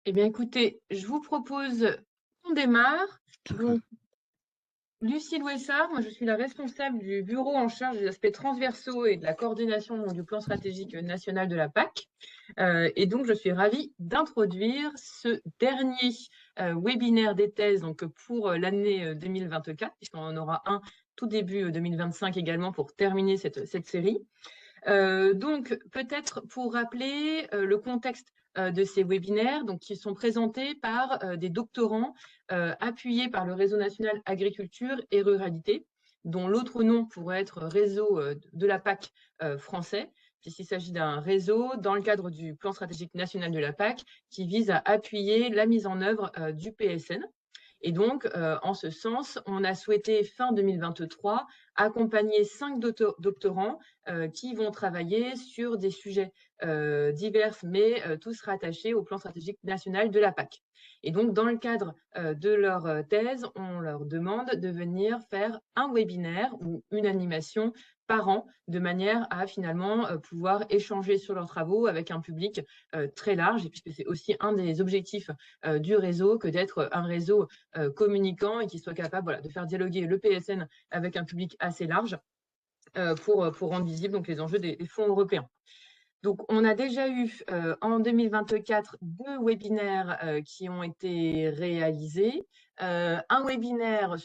Eh bien, écoutez, je vous propose qu'on démarre. Donc, Lucie Louessard, moi je suis la responsable du bureau en charge des aspects transversaux et de la coordination du plan stratégique national de la PAC. Et donc, je suis ravie d'introduire ce dernier webinaire des thèses donc, pour l'année 2024, puisqu'on en aura un tout début 2025 également pour terminer cette série. Donc, peut-être pour rappeler le contexte de ces webinaires, donc, qui sont présentés par des doctorants appuyés par le Réseau national agriculture et ruralité, dont l'autre nom pourrait être Réseau de la PAC français, puisqu'il s'agit d'un réseau dans le cadre du plan stratégique national de la PAC qui vise à appuyer la mise en œuvre du PSN. Et donc, en ce sens, on a souhaité, fin 2023, accompagner 5 doctorants qui vont travailler sur des sujets divers, mais tous rattachés au plan stratégique national de la PAC. Et donc, dans le cadre de leur thèse, on leur demande de venir faire un webinaire ou une animation par an, de manière à finalement pouvoir échanger sur leurs travaux avec un public très large, et puisque c'est aussi un des objectifs du réseau que d'être un réseau communicant et qui soit capable voilà, de faire dialoguer le PSN avec un public assez large pour rendre visibles donc, les enjeux des fonds européens. Donc, on a déjà eu en 2024 deux webinaires qui ont été réalisés. Un webinaire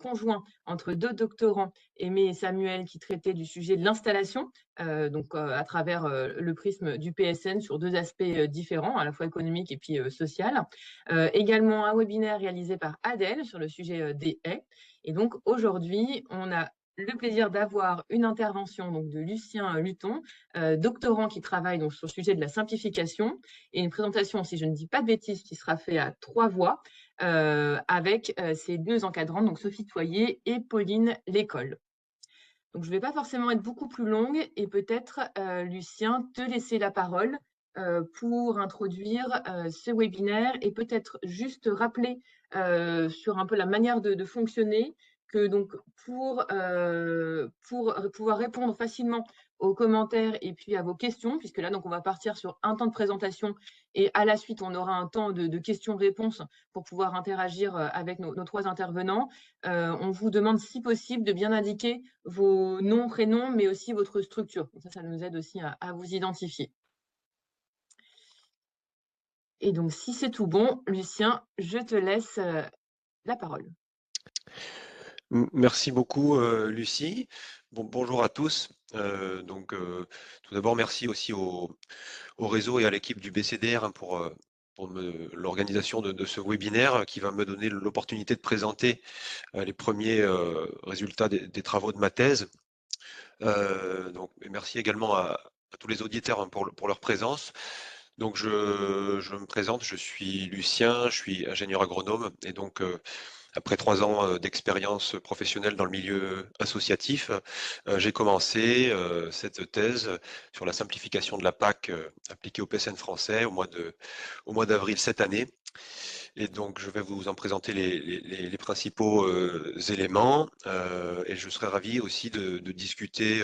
conjoint entre deux doctorants, Aimé et Samuel, qui traitait du sujet de l'installation, à travers le prisme du PSN sur deux aspects différents, à la fois économique et puis social. Également un webinaire réalisé par Adèle sur le sujet des haies. Et donc aujourd'hui, on a le plaisir d'avoir une intervention donc, de Lucien Luton, doctorant qui travaille donc, sur le sujet de la simplification, et une présentation, si je ne dis pas de bêtises, qui sera faite à 3 voix avec ces deux encadrantes, donc Sophie Toyer et Pauline Lécole. Donc, je ne vais pas forcément être beaucoup plus longue et peut-être, Lucien, te laisser la parole pour introduire ce webinaire et peut-être juste rappeler sur un peu la manière de fonctionner que donc pour pouvoir répondre facilement aux commentaires et puis à vos questions, puisque là, donc, on va partir sur un temps de présentation et à la suite, on aura un temps de questions-réponses pour pouvoir interagir avec nos 3 intervenants. On vous demande, si possible, de bien indiquer vos noms, prénoms, mais aussi votre structure. Ça nous aide aussi à vous identifier. Et donc, si c'est tout bon, Lucien, je te laisse la parole. Merci beaucoup, Lucie. Bonjour à tous. Tout d'abord, merci aussi au réseau et à l'équipe du BCDR hein, pour l'organisation de ce webinaire qui va me donner l'opportunité de présenter les premiers résultats des travaux de ma thèse. Et merci également à tous les auditeurs hein, pour leur présence. Donc, je me présente, je suis Lucien, je suis ingénieur agronome et donc après 3 ans d'expérience professionnelle dans le milieu associatif, j'ai commencé cette thèse sur la simplification de la PAC appliquée au PSN français au mois d'avril cette année. Et donc, je vais vous en présenter les principaux éléments et je serai ravi aussi de discuter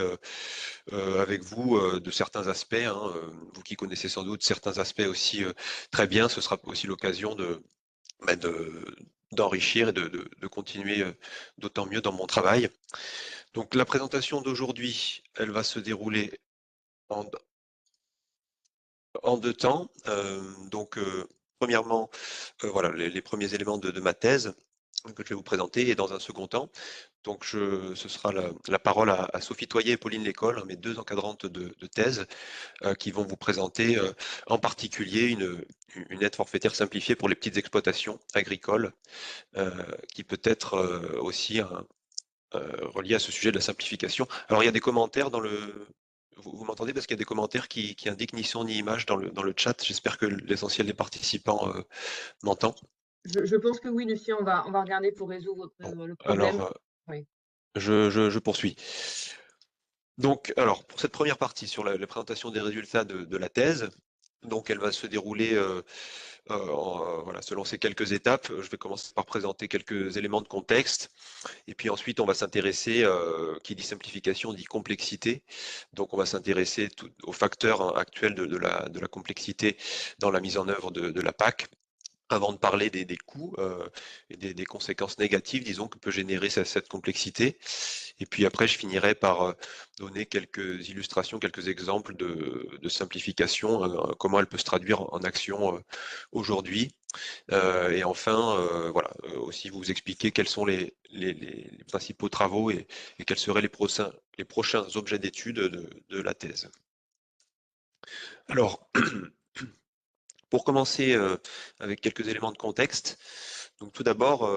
avec vous de certains aspects, hein, vous qui connaissez sans doute certains aspects aussi très bien, ce sera aussi l'occasion d'enrichir et de continuer d'autant mieux dans mon travail. Donc la présentation d'aujourd'hui, elle va se dérouler en, en 2 temps. Premièrement, voilà les premiers éléments de ma thèse que je vais vous présenter, et dans un second temps, donc ce sera la parole à Sophie Toyer et Pauline Lécole, hein, mes 2 encadrantes de thèse, qui vont vous présenter en particulier une aide forfaitaire simplifiée pour les petites exploitations agricoles, qui peut être aussi relié à ce sujet de la simplification. Alors il y a des commentaires dans le... Vous m'entendez parce qu'il y a des commentaires qui indiquent ni son ni image dans le chat. J'espère que l'essentiel des participants m'entend. Je pense que oui, Lucien, on va regarder pour résoudre Bon, le problème. alors Oui. je poursuis. Donc, alors, pour cette première partie sur la présentation des résultats de la thèse, donc elle va se dérouler voilà, selon ces quelques étapes. Je vais commencer par présenter quelques éléments de contexte. Et puis ensuite, on va s'intéresser, qui dit simplification, dit complexité. Donc, on va s'intéresser aux facteurs hein, actuels de la complexité dans la mise en œuvre de la PAC. avant de parler des coûts et des conséquences négatives, disons, que peut générer cette complexité. Et puis après, je finirai par donner quelques illustrations, quelques exemples de simplification, comment elle peut se traduire en action aujourd'hui. Et enfin, voilà, aussi vous expliquer quels sont les principaux travaux et quels seraient les prochains objets d'étude de la thèse. Alors, pour commencer avec quelques éléments de contexte, donc tout d'abord,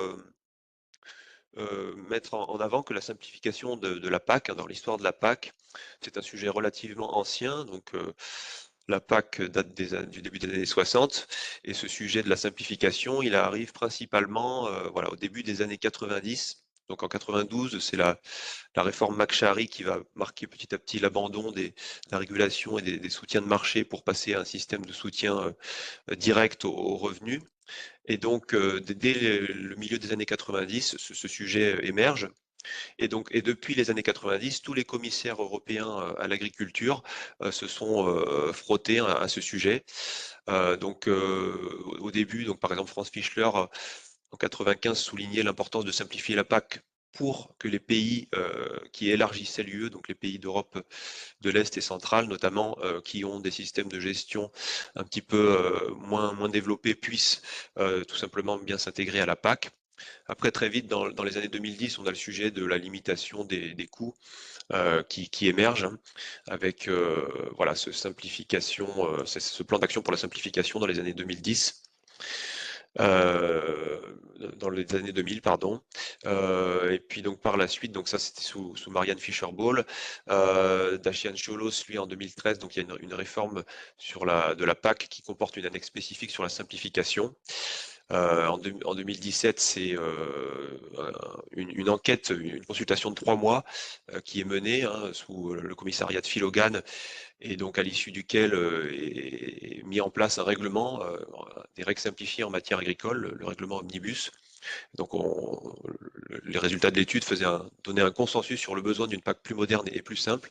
mettre en avant que la simplification de la PAC, hein, dans l'histoire de la PAC, c'est un sujet relativement ancien. Donc, la PAC date du début des années 60 et ce sujet de la simplification, il arrive principalement voilà, au début des années 90. Donc en 92, c'est la réforme McCharry qui va marquer petit à petit l'abandon de la régulation et des soutiens de marché pour passer à un système de soutien direct aux revenus. Et donc, dès le milieu des années 90, ce sujet émerge. Et depuis les années 90, tous les commissaires européens à l'agriculture se sont frottés à ce sujet. Donc, au début, donc, par exemple, Franz Fischler, en 95, soulignait l'importance de simplifier la PAC pour que les pays qui élargissaient l'UE, donc les pays d'Europe de l'Est et centrale notamment, qui ont des systèmes de gestion un petit peu moins développés, puissent tout simplement bien s'intégrer à la PAC. Après, très vite, dans les années 2010, on a le sujet de la limitation des coûts qui émerge, hein, avec voilà, ce plan d'action pour la simplification dans les années 2010. Dans les années 2000, pardon. Et puis donc par la suite, donc ça c'était sous Marianne Fischer-Boel, Dacian Ciolos, lui en 2013, donc il y a une réforme de la PAC qui comporte une annexe spécifique sur la simplification. En 2017, c'est une enquête, une consultation de 3 mois qui est menée hein, sous le commissariat de Phil Hogan et donc à l'issue duquel est mis en place un règlement, des règles simplifiées en matière agricole, le règlement Omnibus. Donc les résultats de l'étude donnaient un consensus sur le besoin d'une PAC plus moderne et plus simple.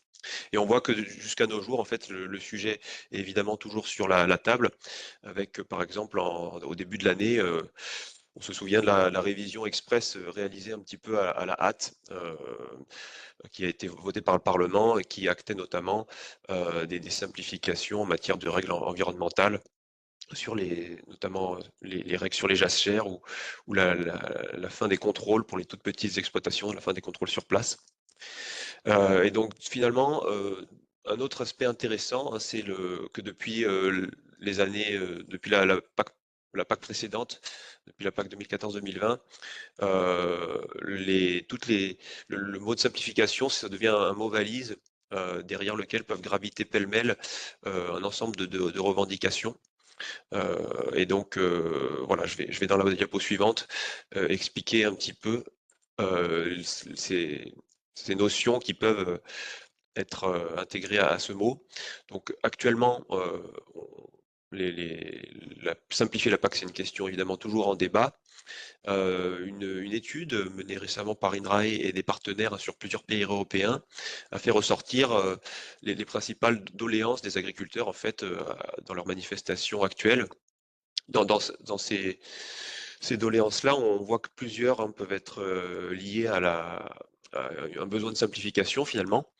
Et on voit que jusqu'à nos jours, en fait, le sujet est évidemment toujours sur la table, avec par exemple au début de l'année, on se souvient de la révision express réalisée un petit peu à la hâte, qui a été votée par le Parlement et qui actait notamment des simplifications en matière de règles environnementales sur notamment les règles sur les jachères ou la fin des contrôles pour les toutes petites exploitations, la fin des contrôles sur place. Et donc finalement, un autre aspect intéressant, hein, c'est que depuis les années, depuis la PAC précédente, depuis la PAC 2014-2020, le mot de simplification, ça devient un mot valise derrière lequel peuvent graviter pêle-mêle un ensemble de revendications. Et donc, voilà, je vais dans la diapo suivante expliquer un petit peu ces notions qui peuvent être intégrées à ce mot. Donc, actuellement, simplifier la PAC, c'est une question évidemment toujours en débat. Une étude menée récemment par INRAE et des partenaires sur plusieurs pays européens a fait ressortir les principales doléances des agriculteurs en fait dans leurs manifestations actuelles. Dans ces doléances-là, on voit que plusieurs hein, peuvent être liées à un besoin de simplification finalement.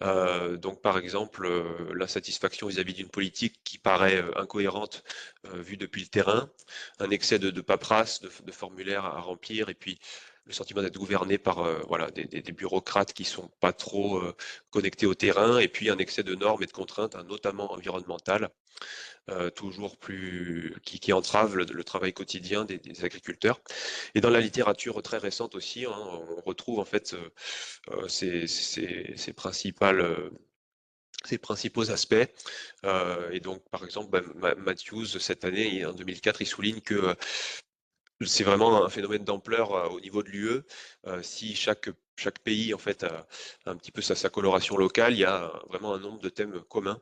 Donc par exemple, l'insatisfaction vis-à-vis d'une politique qui paraît incohérente vue depuis le terrain, un excès de paperasse, de formulaires à remplir, et puis le sentiment d'être gouverné par voilà, des bureaucrates qui sont pas trop connectés au terrain, et puis un excès de normes et de contraintes, hein, notamment environnementales, toujours plus qui entrave le travail quotidien des agriculteurs. Et dans la littérature très récente aussi, hein, on retrouve en fait ces principaux aspects. Et donc, par exemple, Matthews, cette année, en 2004, il souligne que c'est vraiment un phénomène d'ampleur au niveau de l'UE. Si chaque pays en fait a un petit peu sa coloration locale, il y a vraiment un nombre de thèmes communs.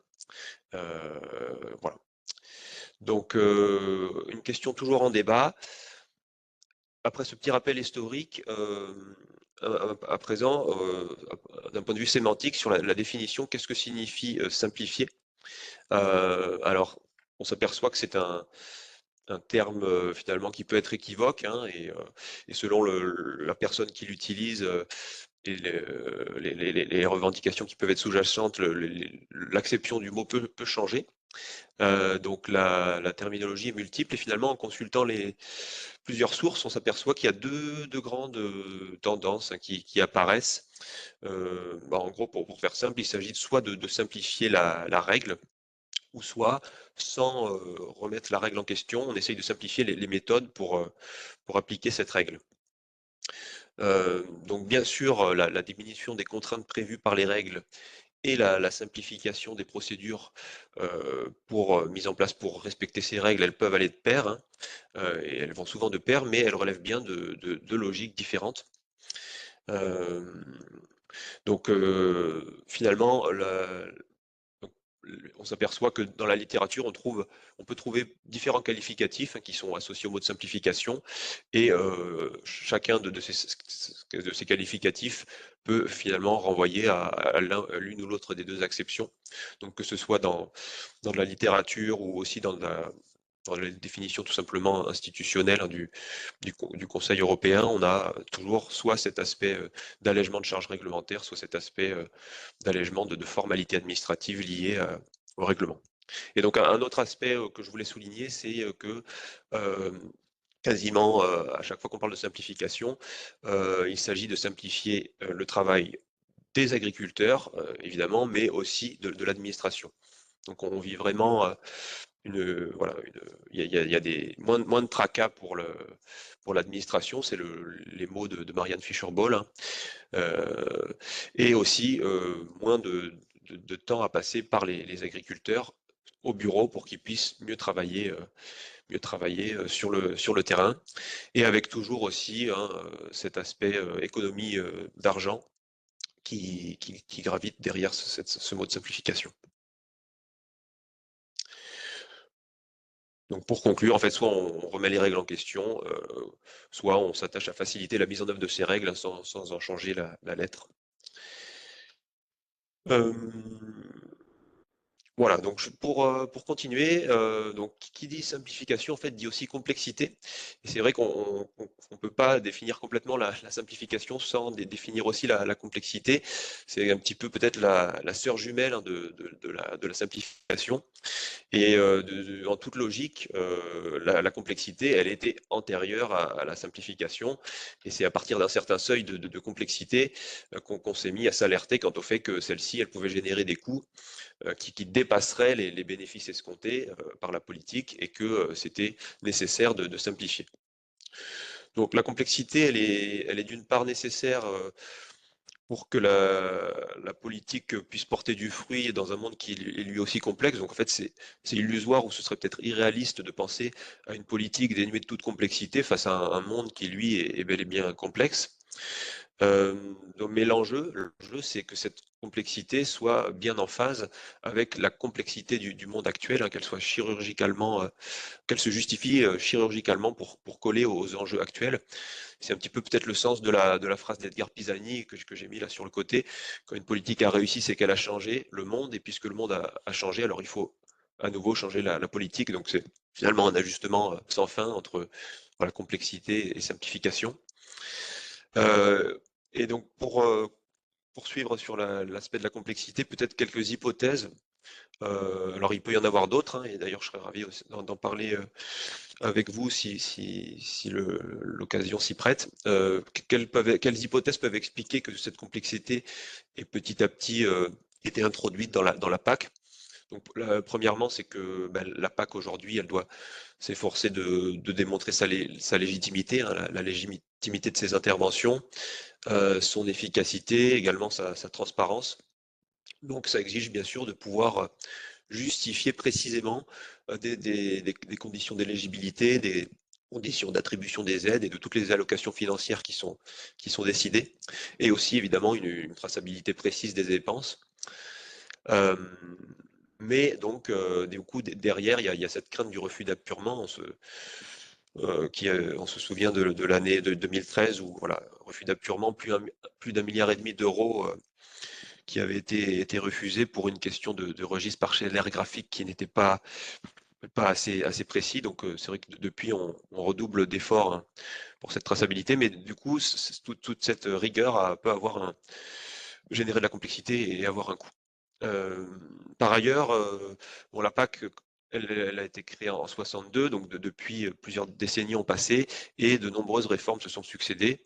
Voilà. Donc, une question toujours en débat. Après ce petit rappel historique, à présent, d'un point de vue sémantique, sur la définition, qu'est-ce que signifie simplifier? Alors, on s'aperçoit que un terme finalement qui peut être équivoque, hein, et selon la personne qui l'utilise et les revendications qui peuvent être sous-jacentes, l'acception du mot peut changer. Donc la terminologie est multiple et finalement en consultant plusieurs sources, on s'aperçoit qu'il y a deux grandes tendances, hein, qui apparaissent. En gros, pour faire simple, il s'agit soit de simplifier la règle, ou soit sans remettre la règle en question, on essaye de simplifier les méthodes pour appliquer cette règle. Donc bien sûr, la diminution des contraintes prévues par les règles et la simplification des procédures mises en place pour respecter ces règles, elles peuvent aller de pair, hein, et elles vont souvent de pair, mais elles relèvent bien de logiques différentes. Donc finalement, on s'aperçoit que dans la littérature, on peut trouver différents qualificatifs, hein, qui sont associés au mot de simplification, et chacun de ces qualificatifs peut finalement renvoyer à l'une ou l'autre des deux acceptions. Donc que ce soit dans la littérature ou aussi dans la définition tout simplement institutionnelle, hein, du Conseil européen, on a toujours soit cet aspect d'allègement de charges réglementaires, soit cet aspect d'allègement de formalités administratives liées au règlement. Et donc un autre aspect que je voulais souligner, c'est que quasiment à chaque fois qu'on parle de simplification, il s'agit de simplifier le travail des agriculteurs, évidemment, mais aussi de l'administration. Donc on vit vraiment il y a moins de tracas pour l'administration, c'est les mots de Marianne Fischer-Boll, hein. Et aussi moins de temps à passer par les agriculteurs au bureau pour qu'ils puissent mieux travailler sur le terrain, et avec toujours aussi, hein, cet aspect économie d'argent qui gravite derrière ce mot de simplification. Donc pour conclure, en fait, soit on remet les règles en question, soit on s'attache à faciliter la mise en œuvre de ces règles sans en changer la lettre. Voilà, donc pour continuer, donc qui dit simplification en fait dit aussi complexité. Et c'est vrai qu'on ne peut pas définir complètement la simplification sans définir aussi la complexité. C'est un petit peu peut-être la sœur jumelle, hein, de la simplification. Et en toute logique, la complexité, elle était antérieure à la simplification. Et c'est à partir d'un certain seuil de complexité qu'on s'est mis à s'alerter quant au fait que celle-ci, elle pouvait générer des coûts qui dépasseraient les bénéfices escomptés par la politique, et que c'était nécessaire de simplifier. Donc la complexité, elle est d'une part nécessaire pour que la politique puisse porter du fruit dans un monde qui est lui aussi complexe. Donc en fait, c'est illusoire, ou ce serait peut-être irréaliste de penser à une politique dénuée de toute complexité face à un monde qui, lui, est bel et bien complexe. Mais l'enjeu, c'est que cette complexité soit bien en phase avec la complexité du monde actuel, hein, qu'elle soit chirurgicalement, qu'elle se justifie chirurgicalement pour coller aux enjeux actuels. C'est un petit peu peut-être le sens de la phrase d'Edgar Pisani que j'ai mis là sur le côté. Quand une politique a réussi, c'est qu'elle a changé le monde, et puisque le monde a changé, alors il faut à nouveau changer la politique. Donc c'est finalement un ajustement sans fin entre, voilà, complexité et simplification. Et donc pour poursuivre sur l'aspect de la complexité, peut-être quelques hypothèses. Alors il peut y en avoir d'autres, hein, et d'ailleurs je serais ravi d'en parler avec vous si l'occasion s'y prête. Quelles hypothèses peuvent expliquer que cette complexité est petit à petit été introduite dans la PAC? Donc, premièrement, c'est que la PAC aujourd'hui, elle doit s'efforcer de démontrer sa légitimité, hein, la légitimité de ses interventions, son efficacité, également sa transparence. Donc ça exige bien sûr de pouvoir justifier précisément des conditions d'éligibilité, des conditions d'attribution des aides et de toutes les allocations financières qui sont décidées, et aussi évidemment une traçabilité précise des dépenses. Mais donc, du coup, derrière, il y a cette crainte du refus d'apurement. On se souvient de l'année de 2013 où, voilà, refus d'apurement, plus d'1,5 milliard d'euros qui avait été refusé pour une question de registre parcellaire graphique qui n'était pas pas assez précis. Donc c'est vrai que depuis, on redouble d'efforts, hein, pour cette traçabilité, mais du coup, toute cette rigueur peut générer de la complexité et avoir un coût. Euh, Par ailleurs, bon, la PAC, elle a été créée en 62, donc depuis plusieurs décennies ont passé et de nombreuses réformes se sont succédées.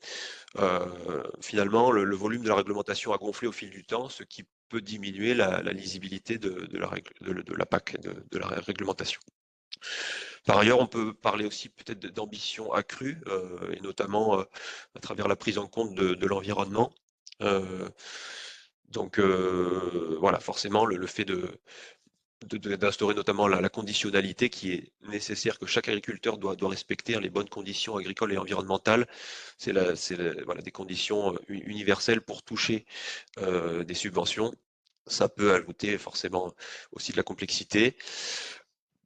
Finalement, le volume de la réglementation a gonflé au fil du temps, ce qui peut diminuer la lisibilité de la PAC, de la réglementation. Par ailleurs, on peut parler aussi peut-être d'ambition accrue, et notamment à travers la prise en compte de l'environnement. Euh, voilà, forcément, le fait d'instaurer notamment la conditionnalité qui est nécessaire, que chaque agriculteur doit respecter, hein, les bonnes conditions agricoles et environnementales. Voilà, des conditions universelles pour toucher des subventions. Ça peut ajouter forcément aussi de la complexité.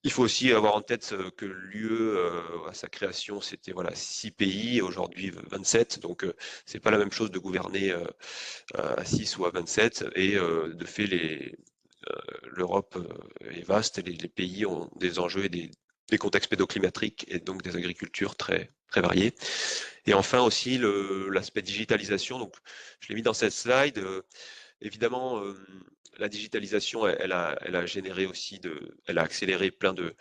Il faut aussi avoir en tête que l'UE, à sa création, c'était voilà 6 pays, aujourd'hui 27. Donc c'est pas la même chose de gouverner à 6 ou à 27. Et de fait, l'Europe est vaste, et les pays ont des enjeux et des contextes pédoclimatiques et donc des agricultures très, très variées. Et enfin aussi l'aspect digitalisation. Donc je l'ai mis dans cette slide. Évidemment, la digitalisation, elle a généré aussi elle a accéléré plein de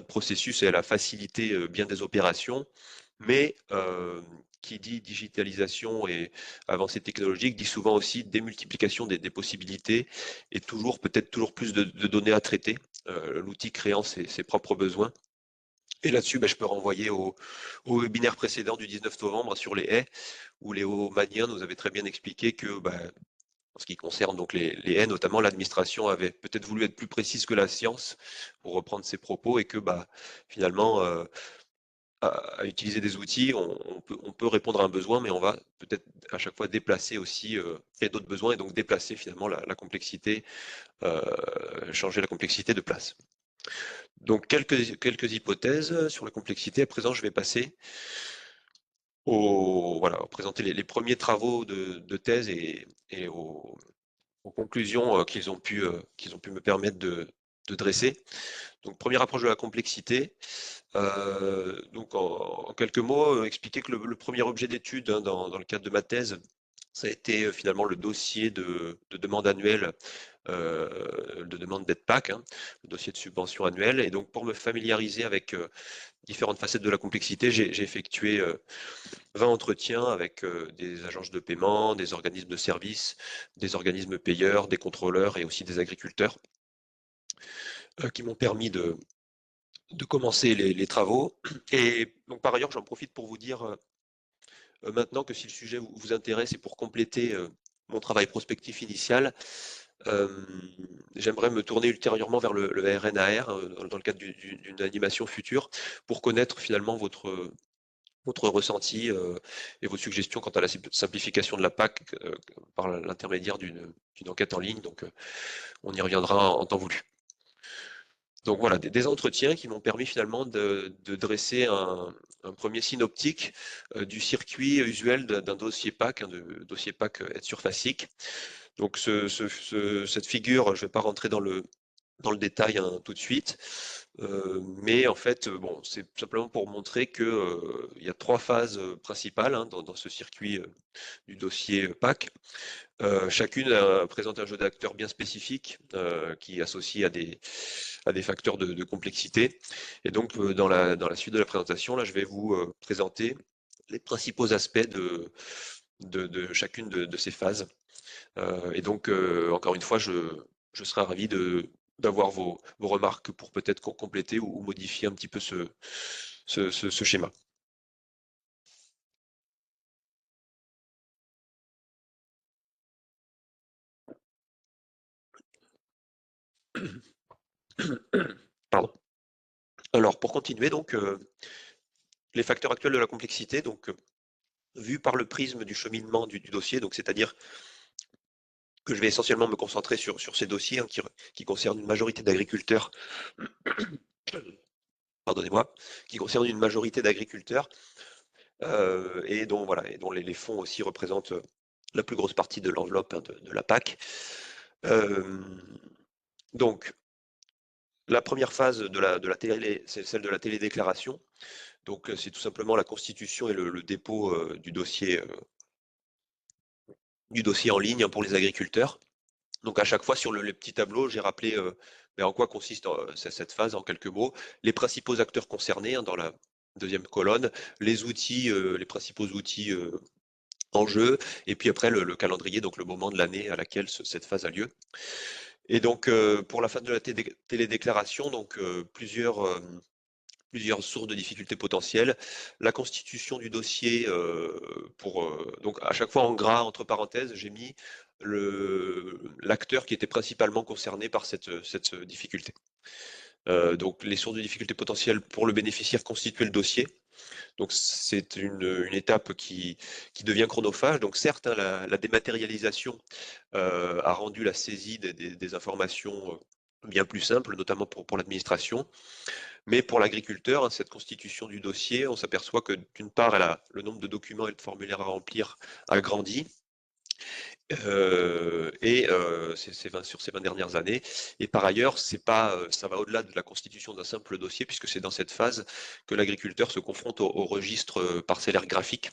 processus et elle a facilité bien des opérations. Mais qui dit digitalisation et avancée technologique dit souvent aussi démultiplication des possibilités et peut-être toujours plus de données à traiter, l'outil créant ses propres besoins. Et là-dessus, je peux renvoyer au webinaire précédent du 19 novembre sur les haies, où Léo Magnien nous avait très bien expliqué que, en ce qui concerne donc les haies, notamment, l'administration avait peut-être voulu être plus précise que la science, pour reprendre ses propos, et que finalement, à utiliser des outils, on peut répondre à un besoin, mais on va peut-être à chaque fois déplacer aussi et d'autres besoins, et donc déplacer finalement la complexité, changer la complexité de place. Donc quelques hypothèses sur la complexité. À présent, je vais passer voilà, présenter les premiers travaux de thèse et aux conclusions qu'ils ont pu me permettre de dresser. Donc première approche de la complexité. Donc en quelques mots, expliquer que le premier objet d'étude, hein, dans le cadre de ma thèse, ça a été finalement le dossier de demande annuelle, de demande d'aide PAC, hein, le dossier de subvention annuelle. Et donc pour me familiariser avec différentes facettes de la complexité, j'ai effectué 20 entretiens avec des agences de paiement, des organismes de services, des organismes payeurs, des contrôleurs et aussi des agriculteurs, qui m'ont permis de commencer les travaux. Et donc par ailleurs, j'en profite pour vous dire maintenant que si le sujet vous intéresse et pour compléter mon travail prospectif initial, euh, j'aimerais me tourner ultérieurement vers le RNAR dans le cadre d'une animation future pour connaître finalement votre ressenti et vos suggestions quant à la simplification de la PAC par l'intermédiaire d'une enquête en ligne. Donc on y reviendra en temps voulu. Donc voilà, des entretiens qui m'ont permis finalement de dresser un premier synoptique du circuit usuel d'un dossier PAC, hein, de dossier PAC aide surfacique. Donc cette figure, je ne vais pas rentrer dans le détail, hein, tout de suite, mais en fait, bon, c'est simplement pour montrer que il y a trois phases principales, hein, dans ce circuit du dossier PAC. Chacune présente un jeu d'acteurs bien spécifique qui est associé à des facteurs de complexité. Et donc, dans la suite de la présentation, là, je vais vous présenter les principaux aspects de chacune de ces phases. Et donc, encore une fois, je serai ravi d'avoir vos remarques pour peut-être compléter ou modifier un petit peu ce schéma. Pardon. Alors, pour continuer, donc, les facteurs actuels de la complexité, donc, vu par le prisme du cheminement du dossier, donc c'est-à-dire que je vais essentiellement me concentrer sur ces dossiers, hein, qui concernent une majorité d'agriculteurs, pardonnez-moi, qui concernent une majorité d'agriculteurs et dont, voilà, et dont les fonds aussi représentent la plus grosse partie de l'enveloppe, hein, de la PAC. Donc, La première phase de la télé, c'est celle de la télédéclaration. Donc, c'est tout simplement la constitution et le dépôt du dossier en ligne, hein, pour les agriculteurs. Donc, à chaque fois, sur le petit tableau, j'ai rappelé en quoi consiste cette phase en quelques mots, les principaux acteurs concernés, hein, dans la deuxième colonne, les outils, les principaux outils en jeu, et puis après le calendrier, donc le moment de l'année à laquelle cette phase a lieu. Et donc, pour la phase de la télédéclaration, donc plusieurs sources de difficultés potentielles. La constitution du dossier, donc à chaque fois en gras, entre parenthèses, j'ai mis l'acteur qui était principalement concerné par cette difficulté. Donc les sources de difficultés potentielles pour le bénéficiaire, constituer le dossier. Donc c'est une étape qui devient chronophage. Donc certes, hein, la dématérialisation a rendu la saisie des informations bien plus simple, notamment pour l'administration. Mais pour l'agriculteur, hein, cette constitution du dossier, on s'aperçoit que d'une part, le nombre de documents et de formulaires à remplir a grandi, sur ces 20 dernières années. Et par ailleurs, c'est pas, ça va au-delà de la constitution d'un simple dossier, puisque c'est dans cette phase que l'agriculteur se confronte au registre parcellaire graphique.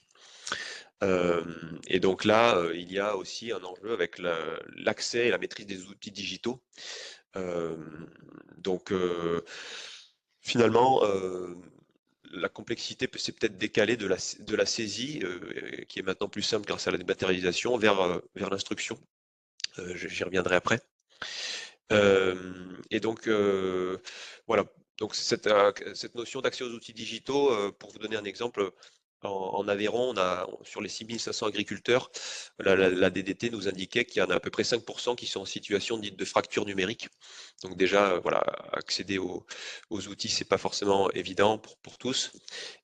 Et donc là, il y a aussi un enjeu avec l'accès et la maîtrise des outils digitaux. Euh, donc, finalement, la complexité s'est peut-être décalée de la saisie, qui est maintenant plus simple grâce à la dématérialisation, vers l'instruction. J'y reviendrai après. Et donc, voilà. Donc, cette notion d'accès aux outils digitaux, pour vous donner un exemple, en Aveyron, sur les 6500 agriculteurs, la DDT nous indiquait qu'il y en a à peu près 5% qui sont en situation dite de fracture numérique. Donc déjà, voilà, accéder aux outils, c'est pas forcément évident pour tous.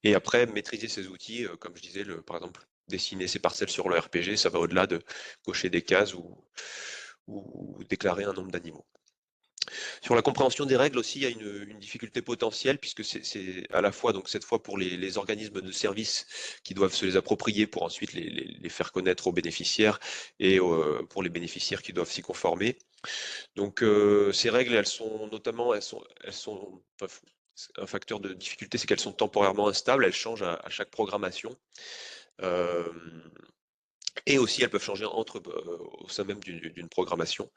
Et après, maîtriser ces outils, comme je disais, par exemple, dessiner ses parcelles sur le RPG, ça va au-delà de cocher des cases ou déclarer un nombre d'animaux. Sur la compréhension des règles aussi, il y a une difficulté potentielle, puisque c'est à la fois, donc cette fois pour les organismes de services qui doivent se les approprier pour ensuite les faire connaître aux bénéficiaires, et pour les bénéficiaires qui doivent s'y conformer. Donc, ces règles, enfin, un facteur de difficulté, c'est qu'elles sont temporairement instables, elles changent à chaque programmation. Euh, et aussi, elles peuvent changer au sein même d'une programmation.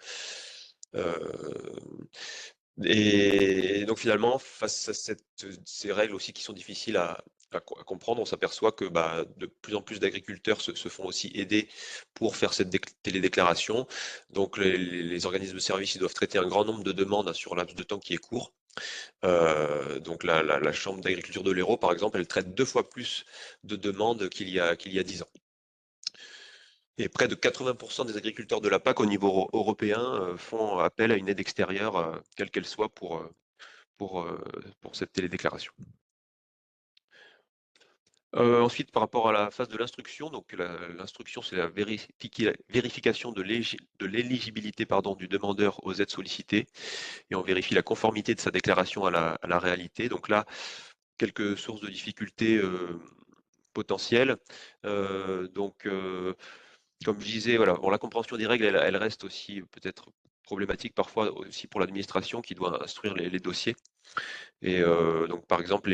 Euh, et donc finalement, face à ces règles aussi qui sont difficiles à comprendre, on s'aperçoit que de plus en plus d'agriculteurs se font aussi aider pour faire cette télédéclaration. Donc les organismes de services, ils doivent traiter un grand nombre de demandes, hein, sur un laps de temps qui est court. Donc la Chambre d'agriculture de l'Hérault, par exemple, elle traite 2 fois plus de demandes qu'il y a 10 ans. Et près de 80% des agriculteurs de la PAC au niveau européen font appel à une aide extérieure, quelle qu'elle soit, pour, pour cette télédéclaration. Ensuite, par rapport à la phase de l'instruction, donc l'instruction, c'est la vérification de l'éligibilité, du demandeur aux aides sollicitées, et on vérifie la conformité de sa déclaration à la réalité. Donc là, quelques sources de difficultés potentielles. Comme je disais, voilà, bon, la compréhension des règles, elle reste aussi peut-être problématique parfois aussi pour l'administration qui doit instruire les dossiers. Et donc, par exemple,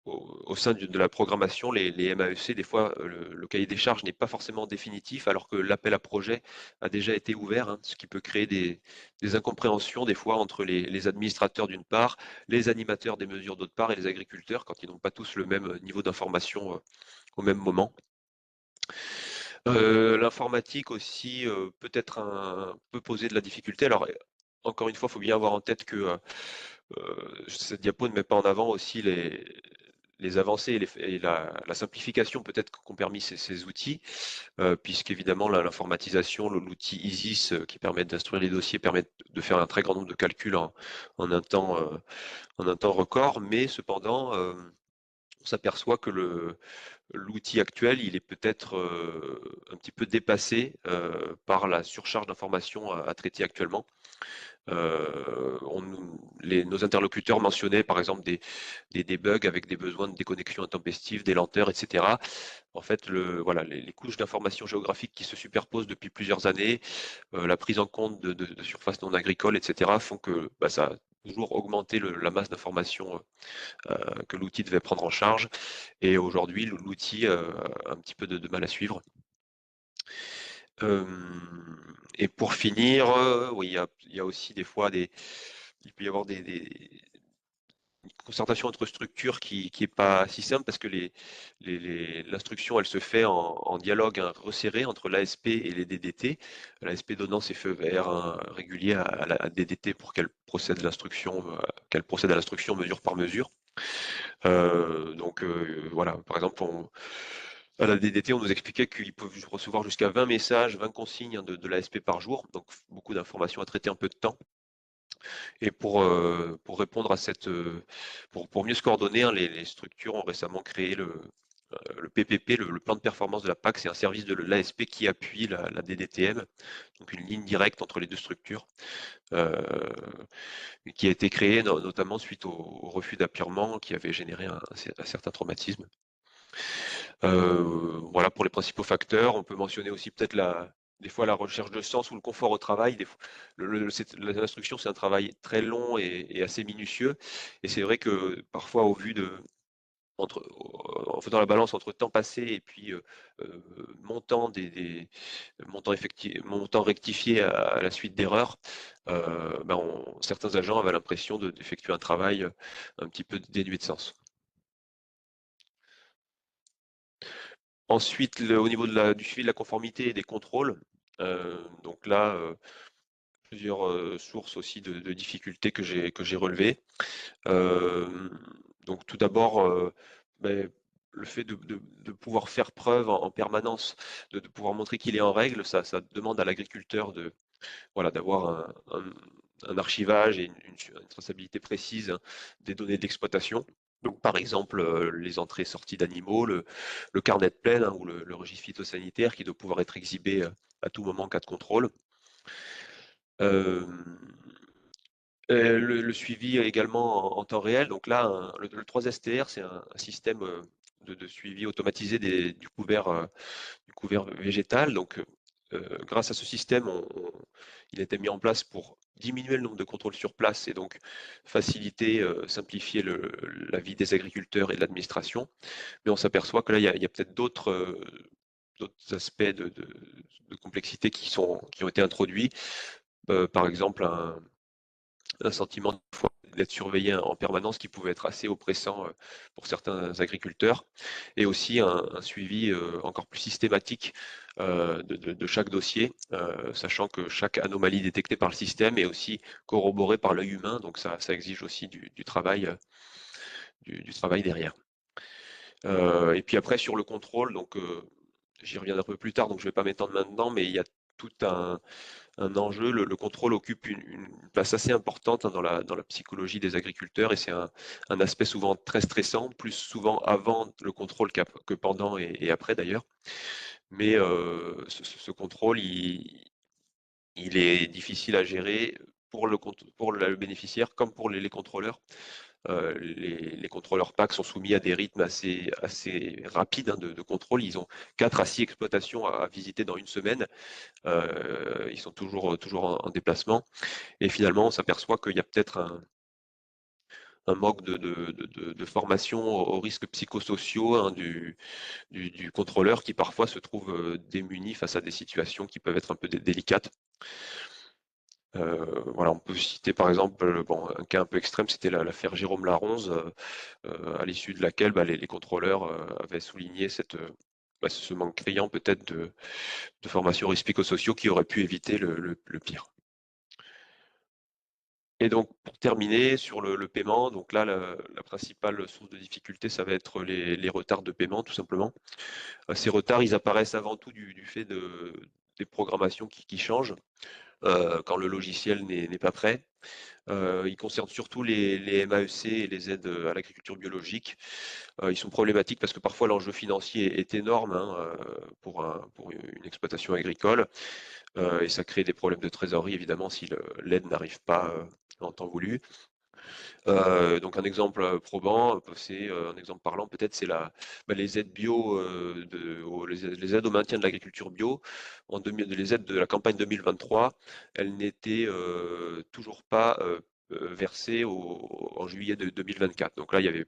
au sein de la programmation, les MAEC, des fois, le cahier des charges n'est pas forcément définitif, alors que l'appel à projet a déjà été ouvert, hein, ce qui peut créer des incompréhensions, des fois, entre les administrateurs d'une part, les animateurs des mesures d'autre part, et les agriculteurs, quand ils n'ont pas tous le même niveau d'information au même moment. L'informatique aussi peut poser de la difficulté. Alors, encore une fois, il faut bien avoir en tête que cette diapo ne met pas en avant aussi les avancées et la simplification peut-être qu'ont permis ces outils, puisqu'évidemment l'informatisation, l'outil ISIS, qui permet d'instruire les dossiers, permet de faire un très grand nombre de calculs en un temps record, mais cependant, on s'aperçoit que l'outil actuel, il est peut-être un petit peu dépassé par la surcharge d'informations à traiter actuellement. Nos interlocuteurs mentionnaient par exemple des bugs avec des besoins de déconnexion intempestive, des lenteurs, etc. En fait, voilà, les couches d'informations géographiques qui se superposent depuis plusieurs années, la prise en compte de surfaces non agricoles, etc., font que ça a toujours augmenté la masse d'informations que l'outil devait prendre en charge. Et aujourd'hui, l'outil a un petit peu de mal à suivre. Et pour finir, oui, il y a aussi des fois il peut y avoir une concertation entre structures qui est pas si simple parce que l'instruction elle se fait en dialogue resserré entre l'ASP et les DDT. L'ASP donnant ses feux verts réguliers à la DDT pour qu'elle procède à l'instruction mesure par mesure. Voilà, par exemple, à la DDT, on nous expliquait qu'ils peuvent recevoir jusqu'à 20 messages, 20 consignes de l'ASP par jour, donc beaucoup d'informations à traiter en peu de temps. Et pour répondre à pour mieux se coordonner, hein, les structures ont récemment créé le PPP, le plan de performance de la PAC, c'est un service de l'ASP qui appuie la DDTM, donc une ligne directe entre les deux structures, qui a été créée notamment suite au refus d'appurement qui avait généré un certain traumatisme. Voilà pour les principaux facteurs. On peut mentionner aussi peut-être des fois la recherche de sens ou le confort au travail. L'instruction, c'est un travail très long et assez minutieux. Et c'est vrai que parfois, en faisant la balance entre temps passé et puis montant, montant rectifié à la suite d'erreurs, certains agents avaient l'impression d'effectuer un travail un petit peu dénué de sens. Ensuite, au niveau du suivi de la conformité et des contrôles, donc là, plusieurs sources aussi de difficultés que j'ai relevées. Donc tout d'abord, le fait de pouvoir faire preuve en permanence, de pouvoir montrer qu'il est en règle, ça demande à l'agriculteur d'avoir un archivage et une traçabilité précise, hein, des données d'exploitation. Donc par exemple, les entrées-sorties d'animaux, le carnet de plaine, hein, ou le registre phytosanitaire qui doit pouvoir être exhibé à tout moment en cas de contrôle. Euh, le suivi également en temps réel. Donc là, le 3STR, c'est un système de suivi automatisé du couvert végétal. Donc, grâce à ce système, il a été mis en place pour diminuer le nombre de contrôles sur place et donc faciliter, simplifier la vie des agriculteurs et de l'administration. Mais on s'aperçoit que là, il y a peut-être d'autres aspects de complexité qui ont été introduits. Par exemple, un sentiment d'être surveillé en permanence qui pouvait être assez oppressant pour certains agriculteurs, et aussi un suivi encore plus systématique de chaque dossier, sachant que chaque anomalie détectée par le système est aussi corroborée par l'œil humain, donc ça exige aussi du travail, du travail derrière. Et puis après sur le contrôle, donc j'y reviendrai un peu plus tard, donc je ne vais pas m'étendre maintenant, mais il y a tout un enjeu. Le contrôle occupe une place assez importante, hein, dans la psychologie des agriculteurs, et c'est un aspect souvent très stressant, plus souvent avant le contrôle que pendant et après d'ailleurs. Mais ce contrôle, il est difficile à gérer pour le bénéficiaire comme pour les contrôleurs. Les contrôleurs PAC sont soumis à des rythmes assez rapides, hein, de contrôle. Ils ont 4 à 6 exploitations à visiter dans une semaine. Ils sont toujours en déplacement. Et finalement, on s'aperçoit qu'il y a peut-être un manque de formation aux risques psychosociaux, hein, du contrôleur qui parfois se trouve démuni face à des situations qui peuvent être un peu délicates. Voilà, on peut citer par exemple, un cas un peu extrême, c'était l'affaire Jérôme Laronze, à l'issue de laquelle les contrôleurs avaient souligné ce manque criant peut-être de formation aux risques psychosociaux qui aurait pu éviter le pire. Et donc, pour terminer sur le paiement, donc là, la principale source de difficulté, ça va être les retards de paiement, tout simplement. Ces retards, ils apparaissent avant tout du fait des programmations qui changent quand le logiciel n'est pas prêt. Il concerne surtout les MAEC et les aides à l'agriculture biologique. Ils sont problématiques parce que parfois l'enjeu financier est énorme, hein, pour une exploitation agricole, et ça crée des problèmes de trésorerie évidemment si l'aide n'arrive pas en temps voulu. Donc un exemple probant, c'est un exemple parlant peut-être, c'est les aides bio, les aides au maintien de l'agriculture bio, les aides de la campagne 2023, elles n'étaient toujours pas versées en juillet de 2024. Donc là, il y avait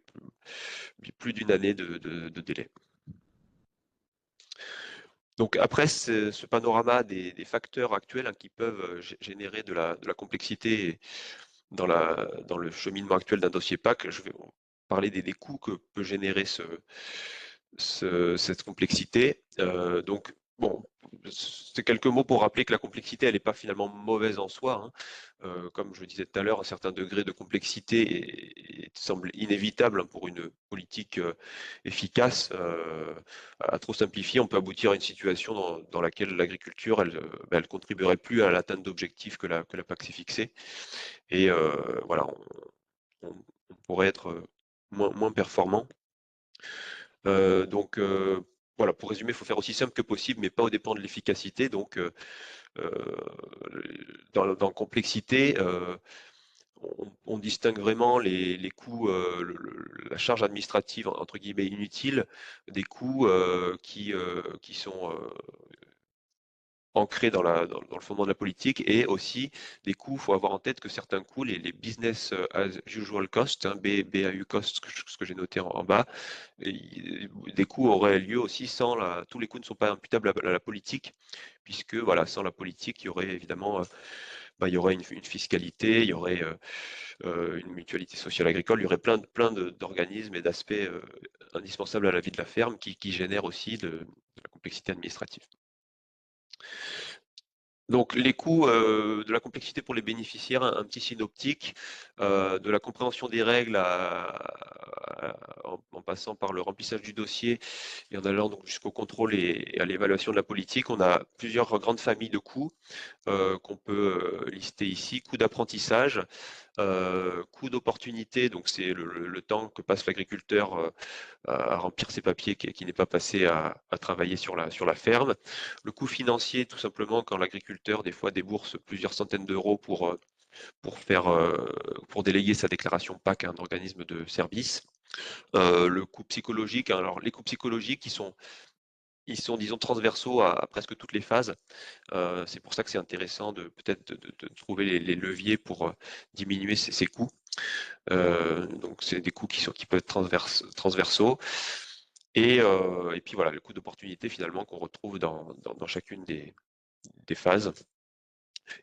plus d'une année de délai. Donc après ce panorama des facteurs actuels, hein, qui peuvent générer de la complexité dans le cheminement actuel d'un dossier PAC, je vais parler des coûts que peut générer cette complexité. Donc, bon, c'est quelques mots pour rappeler que la complexité, elle n'est pas finalement mauvaise en soi, hein. Comme je le disais tout à l'heure, un certain degré de complexité semble inévitable, hein, pour une politique efficace. À trop simplifier, on peut aboutir à une situation dans laquelle l'agriculture, elle contribuerait plus à l'atteinte d'objectifs que la PAC s'est fixée. Et voilà, on pourrait être moins performant. Donc voilà, pour résumer, il faut faire aussi simple que possible, mais pas au dépend de l'efficacité. Donc dans complexité, on distingue vraiment les coûts, la charge administrative entre guillemets inutile, des coûts qui sont ancrés dans le fondement de la politique, et aussi des coûts. Il faut avoir en tête que certains coûts, les business as usual costs, hein, BAU costs, ce que j'ai noté en bas, des coûts auraient lieu aussi sans tous les coûts ne sont pas imputables à la politique, puisque voilà, sans la politique, il y aurait évidemment il y aurait une fiscalité, il y aurait une mutualité sociale agricole, il y aurait plein d'organismes et d'aspects indispensables à la vie de la ferme qui génèrent aussi de la complexité administrative. Donc les coûts de la complexité pour les bénéficiaires, un petit synoptique, de la compréhension des règles en passant par le remplissage du dossier et en allant donc jusqu'au contrôle et à l'évaluation de la politique. On a plusieurs grandes familles de coûts qu'on peut lister ici. Coûts d'apprentissage, coûts d'opportunité, donc c'est le temps que passe l'agriculteur à remplir ses papiers, qui n'est pas passé à travailler sur la ferme. Le coût financier, tout simplement, quand l'agriculteur, des fois, débourse plusieurs centaines d'euros pour déléguer sa déclaration PAC à un organisme de service. Le coût psychologique, hein, alors les coûts psychologiques, ils sont, disons, transversaux à presque toutes les phases. C'est pour ça que c'est intéressant peut-être de trouver les leviers pour diminuer ces coûts. Donc c'est des coûts qui peuvent être transversaux. Et puis voilà, le coût d'opportunité finalement qu'on retrouve dans chacune des phases.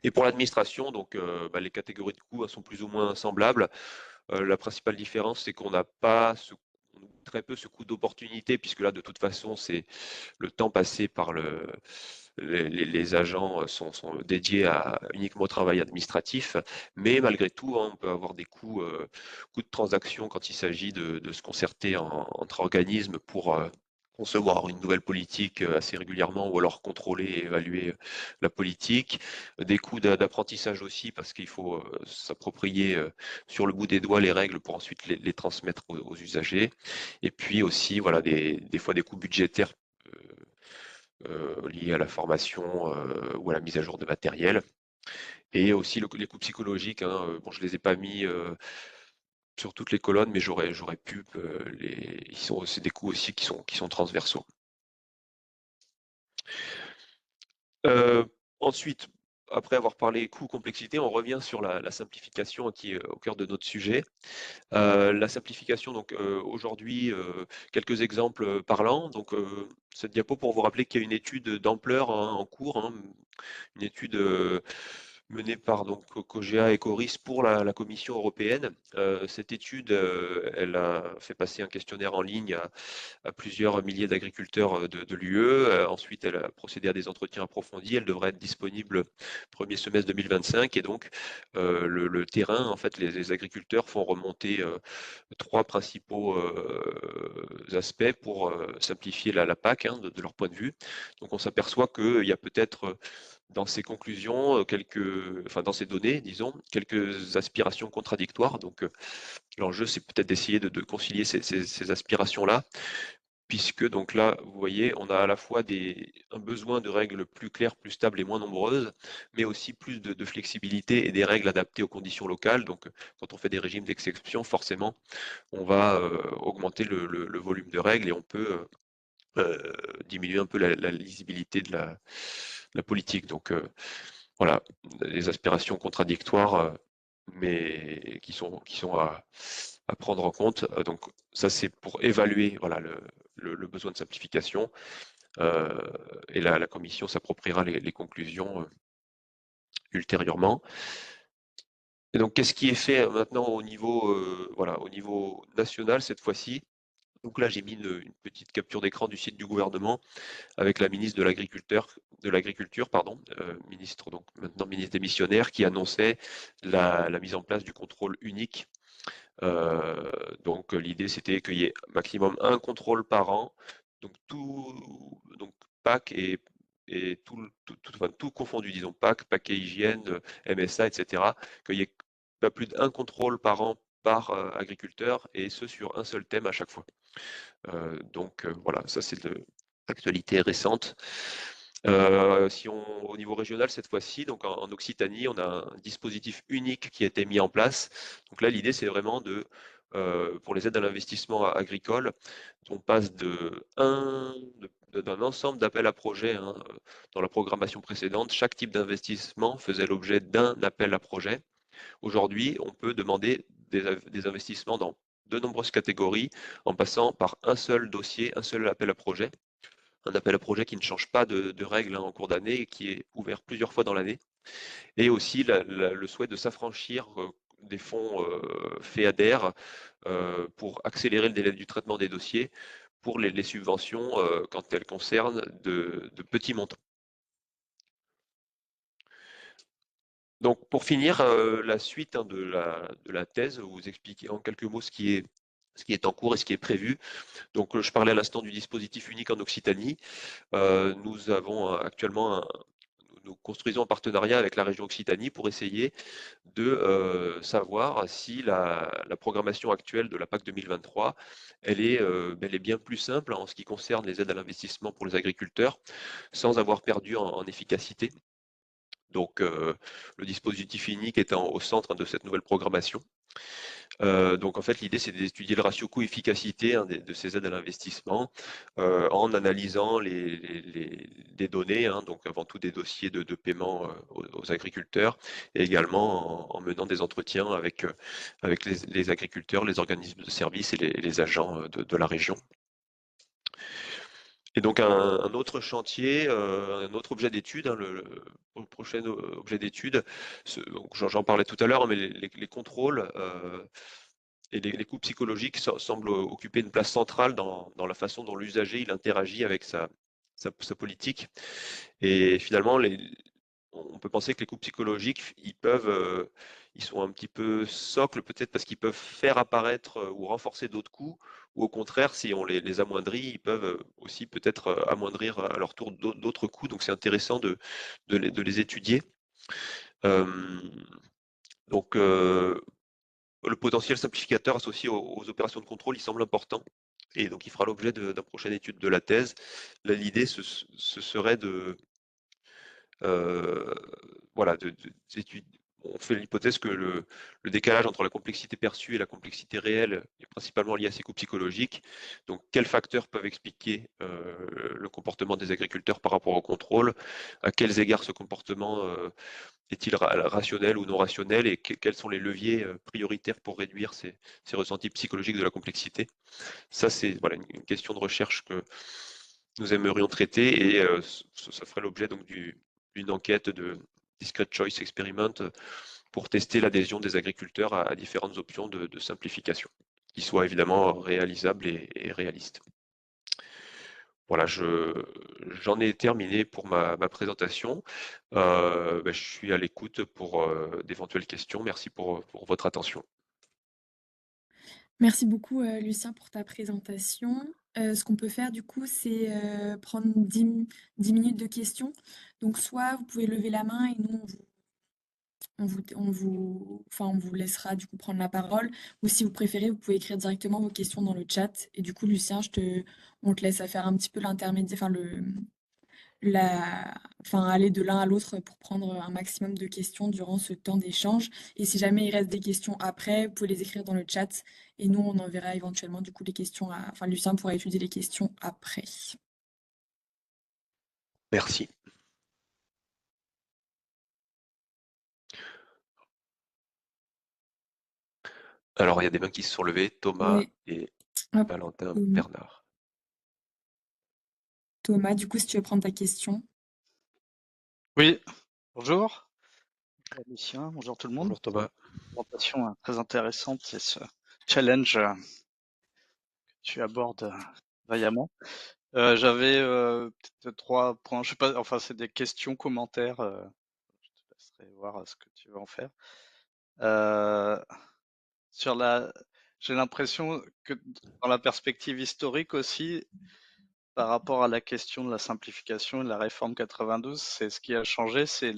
Et pour l'administration, donc les catégories de coûts sont plus ou moins semblables. La principale différence, c'est qu'on n'a pas très peu ce coût d'opportunité, puisque là, de toute façon, c'est le temps passé par les agents sont dédiés uniquement au travail administratif, mais malgré tout, hein, on peut avoir des coûts de transaction quand il s'agit de se concerter entre organismes pour concevoir une nouvelle politique assez régulièrement, ou alors contrôler et évaluer la politique. Des coûts d'apprentissage aussi, parce qu'il faut s'approprier sur le bout des doigts les règles pour ensuite les transmettre aux usagers. Et puis aussi, voilà, des fois des coûts budgétaires liés à la formation ou à la mise à jour de matériel. Et aussi les coûts psychologiques, hein, bon, je les ai pas mis sur toutes les colonnes, mais j'aurais pu. C'est des coûts aussi qui sont transversaux. Ensuite, après avoir parlé coût, complexité, on revient sur la simplification qui est au cœur de notre sujet. La simplification, donc aujourd'hui, quelques exemples parlants. Donc cette diapo pour vous rappeler qu'il y a une étude d'ampleur, hein, en cours, hein, une étude menée par donc COGEA et CORIS pour la Commission européenne. Cette étude, elle a fait passer un questionnaire en ligne à plusieurs milliers d'agriculteurs de l'UE. Ensuite, elle a procédé à des entretiens approfondis. Elle devrait être disponible premier semestre 2025. Et donc, le terrain, en fait, les agriculteurs font remonter trois principaux aspects pour simplifier la PAC, hein, de leur point de vue. Donc on s'aperçoit qu'il y a peut-être dans ces conclusions, dans ces données, disons, quelques aspirations contradictoires. Donc l'enjeu, c'est peut-être d'essayer de concilier ces aspirations-là, puisque donc là, vous voyez, on a à la fois un besoin de règles plus claires, plus stables et moins nombreuses, mais aussi plus de flexibilité et des règles adaptées aux conditions locales. Donc quand on fait des régimes d'exception, forcément, on va augmenter le volume de règles et on peut diminuer un peu la lisibilité de la politique. Donc voilà, les aspirations contradictoires, mais qui sont à prendre en compte. Donc ça, c'est pour évaluer voilà, le besoin de simplification. Et la commission s'appropriera les conclusions ultérieurement. Et donc, qu'est-ce qui est fait maintenant au niveau, voilà, au niveau national cette fois-ci? Donc là, j'ai mis une petite capture d'écran du site du gouvernement avec la ministre de l'Agriculture, pardon, ministre, donc maintenant ministre démissionnaire, qui annonçait la mise en place du contrôle unique. Donc l'idée, c'était qu'il y ait maximum un contrôle par an, donc PAC et tout confondu, disons PAC, paquet hygiène, MSA, etc., qu'il y ait pas plus d'un contrôle par an par agriculteur, et ce sur un seul thème à chaque fois. Donc voilà, ça c'est de l'actualité récente. Au niveau régional cette fois-ci, donc en Occitanie, on a un dispositif unique qui a été mis en place. Donc là, l'idée, c'est vraiment pour les aides à l'investissement agricole, on passe d'un ensemble d'appels à projets, hein. Dans la programmation précédente, chaque type d'investissement faisait l'objet d'un appel à projet. Aujourd'hui, on peut demander des investissements dans de nombreuses catégories en passant par un seul dossier, un seul appel à projet. Un appel à projet qui ne change pas de règles, hein, en cours d'année et qui est ouvert plusieurs fois dans l'année. Et aussi le souhait de s'affranchir des fonds FEADER pour accélérer le délai du traitement des dossiers pour les subventions quand elles concernent de petits montants. Donc pour finir, la suite, hein, de la thèse, vous expliquer en quelques mots ce qui est en cours et ce qui est prévu. Donc je parlais à l'instant du dispositif unique en Occitanie. Nous avons actuellement nous construisons un partenariat avec la région Occitanie pour essayer de savoir si la programmation actuelle de la PAC 2023, elle est bien plus simple en ce qui concerne les aides à l'investissement pour les agriculteurs, sans avoir perdu en efficacité. Donc le dispositif unique étant au centre de cette nouvelle programmation. Donc en fait, l'idée, c'est d'étudier le ratio coût-efficacité, hein, de ces aides à l'investissement en analysant des données, hein, donc avant tout des dossiers de paiement aux agriculteurs, et également en menant des entretiens avec les agriculteurs, les organismes de services et les agents de la région. Et donc un autre chantier, un autre objet d'étude, hein, le prochain objet d'étude, j'en parlais tout à l'heure, mais les contrôles et les coûts psychologiques semblent occuper une place centrale dans la façon dont l'usager il interagit avec sa politique. Et finalement, on peut penser que les coûts psychologiques, ils sont un petit peu socles, peut-être parce qu'ils peuvent faire apparaître ou renforcer d'autres coûts, ou au contraire, si on les amoindrit, ils peuvent aussi peut-être amoindrir à leur tour d'autres coûts. Donc c'est intéressant de les étudier. Donc le potentiel simplificateur associé aux opérations de contrôle, il semble important. Et donc il fera l'objet d'une prochaine étude de la thèse. Là, l'idée, ce serait voilà, on fait l'hypothèse que le décalage entre la complexité perçue et la complexité réelle est principalement lié à ces coûts psychologiques. Donc, quels facteurs peuvent expliquer le comportement des agriculteurs par rapport au contrôle? À quels égards ce comportement est-il rationnel ou non rationnel? Et quels sont les leviers prioritaires pour réduire ces ressentis psychologiques de la complexité? Ça, c'est voilà, une question de recherche que nous aimerions traiter, et ça ferait l'objet donc d'une enquête de Discrete Choice Experiment pour tester l'adhésion des agriculteurs à différentes options de simplification, qui soient évidemment réalisables et réalistes. Voilà, j'en ai terminé pour ma présentation. Je suis à l'écoute pour d'éventuelles questions. Merci pour votre attention. Merci beaucoup, Lucien, pour ta présentation. Ce qu'on peut faire du coup, c'est prendre 10 minutes de questions. Donc soit vous pouvez lever la main et nous, on vous laissera du coup prendre la parole. Ou si vous préférez, vous pouvez écrire directement vos questions dans le chat. Et du coup, Lucien, on te laisse à faire un petit peu l'intermédiaire, aller de l'un à l'autre pour prendre un maximum de questions durant ce temps d'échange. Et si jamais il reste des questions après, vous pouvez les écrire dans le chat et nous, on enverra éventuellement du coup les questions enfin, Lucien pourra étudier les questions après. Merci. Alors, il y a des mains qui se sont levées, Thomas Oui, et hop, Valentin Thomas. Bernard. Thomas, du coup, si tu veux prendre ta question. Oui, bonjour. Bonjour Lucien, bonjour tout le monde. Bonjour Thomas. Présentation très intéressante, c'est ce challenge que tu abordes vaillamment. J'avais peut-être 3 points, je sais pas, enfin c'est des questions, commentaires, je te laisserai voir ce que tu veux en faire. Euh, sur la, j'ai l'impression que dans la perspective historique aussi, par rapport à la question de la simplification et de la réforme 92, c'est ce qui a changé, c'est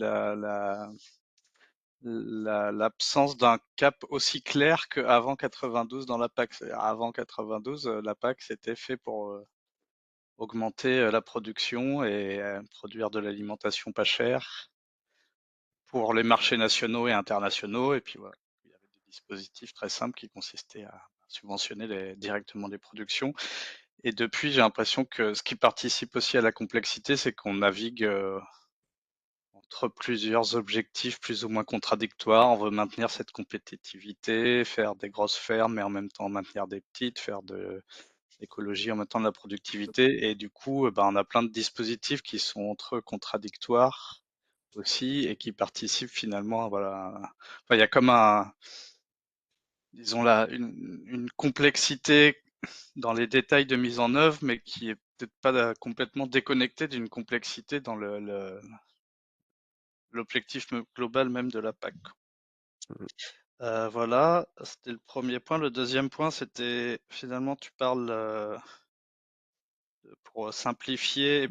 l'absence d'un cap aussi clair qu'avant 92 dans la PAC. Avant 92, la PAC c'était fait pour augmenter la production et produire de l'alimentation pas chère pour les marchés nationaux et internationaux. Et puis voilà, il y avait des dispositifs très simples qui consistaient à subventionner directement les productions. Et depuis, j'ai l'impression que ce qui participe aussi à la complexité, c'est qu'on navigue entre plusieurs objectifs plus ou moins contradictoires. On veut maintenir cette compétitivité, faire des grosses fermes, mais en même temps maintenir des petites, faire de l'écologie en même temps de la productivité. Et du coup, on a plein de dispositifs qui sont entre eux contradictoires aussi et qui participent finalement, voilà. Enfin, il y a comme disons là, une complexité dans les détails de mise en œuvre, mais qui est peut-être pas complètement déconnectée d'une complexité dans l'objectif global même de la PAC. Voilà, c'était le premier point. Le deuxième point, c'était finalement, tu parles pour simplifier,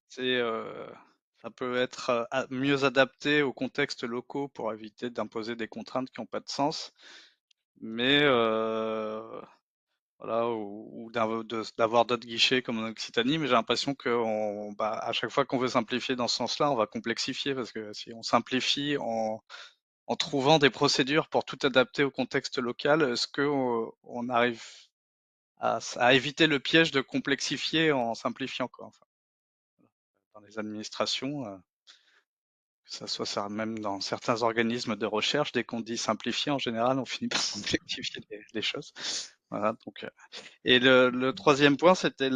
ça peut être mieux adapté aux contextes locaux pour éviter d'imposer des contraintes qui n'ont pas de sens, mais voilà, ou d'avoir d'autres guichets comme en Occitanie. Mais j'ai l'impression que à chaque fois qu'on veut simplifier dans ce sens-là, on va complexifier parce que si on simplifie en trouvant des procédures pour tout adapter au contexte local, est-ce qu'on arrive à éviter le piège de complexifier en simplifiant, quoi, enfin, dans les administrations, que ça soit ça, même dans certains organismes de recherche, dès qu'on dit simplifier, en général, on finit par complexifier les choses. Voilà, donc, et le troisième point, c'était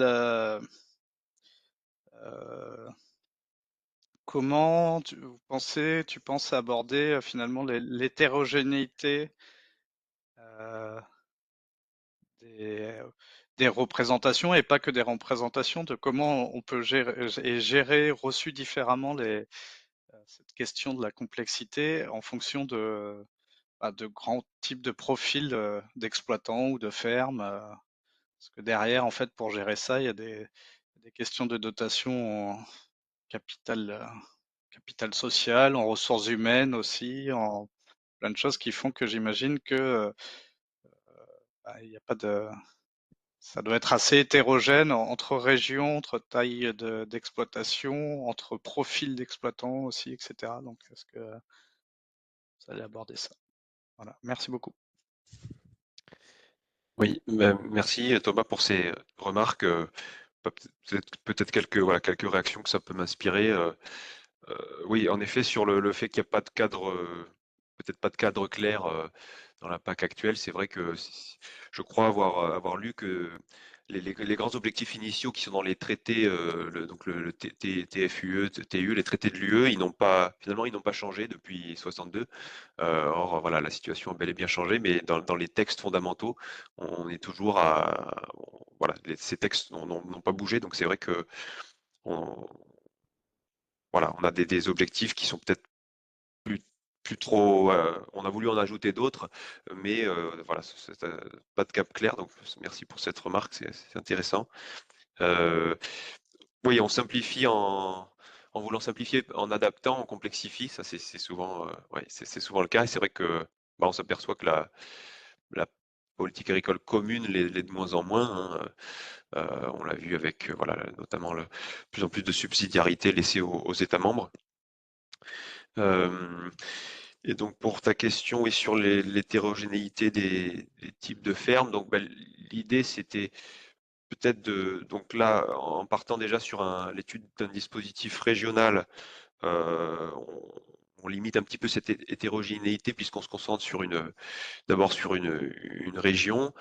comment tu penses aborder finalement l'hétérogénéité euh, des, des représentations et pas que des représentations, de comment on peut gérer reçu différemment cette question de la complexité en fonction de grands types de profils d'exploitants ou de fermes. Parce que derrière, en fait, pour gérer ça, il y a des questions de dotation en capital, capital social, en ressources humaines aussi, en plein de choses qui font que j'imagine que il n'y a pas de ça doit être assez hétérogène entre régions, entre taille d'exploitation, entre profils d'exploitants aussi, etc. Donc, est-ce que vous allez aborder ça? Voilà, merci beaucoup. Oui, merci Thomas pour ces remarques. Peut-être quelques réactions que ça peut m'inspirer. Oui, en effet, sur le fait qu'il n'y a pas de cadre, peut-être pas de cadre clair dans la PAC actuelle, c'est vrai que je crois avoir lu que les grands objectifs initiaux qui sont dans les traités, donc le TFUE, TU, les traités de l'UE, finalement, ils n'ont pas changé depuis 62. Or, voilà, la situation a bel et bien changé, mais dans les textes fondamentaux, on est toujours voilà, ces textes n'ont pas bougé, donc c'est vrai que voilà, on a des objectifs qui sont peut-être plus, plus trop. On a voulu en ajouter d'autres, mais voilà, pas de cap clair. Donc merci pour cette remarque, c'est intéressant. Oui, on simplifie en voulant simplifier, en adaptant, on complexifie. Ça, c'est souvent, ouais, c'est souvent le cas. Et c'est vrai que on s'aperçoit que la politique agricole commune l'est de moins en moins, hein. On l'a vu avec voilà, notamment plus en plus de subsidiarité laissée aux États membres. Et donc pour ta question, oui, sur l'hétérogénéité des types de fermes, donc l'idée c'était peut-être donc là, en partant déjà sur l'étude d'un dispositif régional, on limite un petit peu cette hétérogénéité puisqu'on se concentre d'abord sur une région.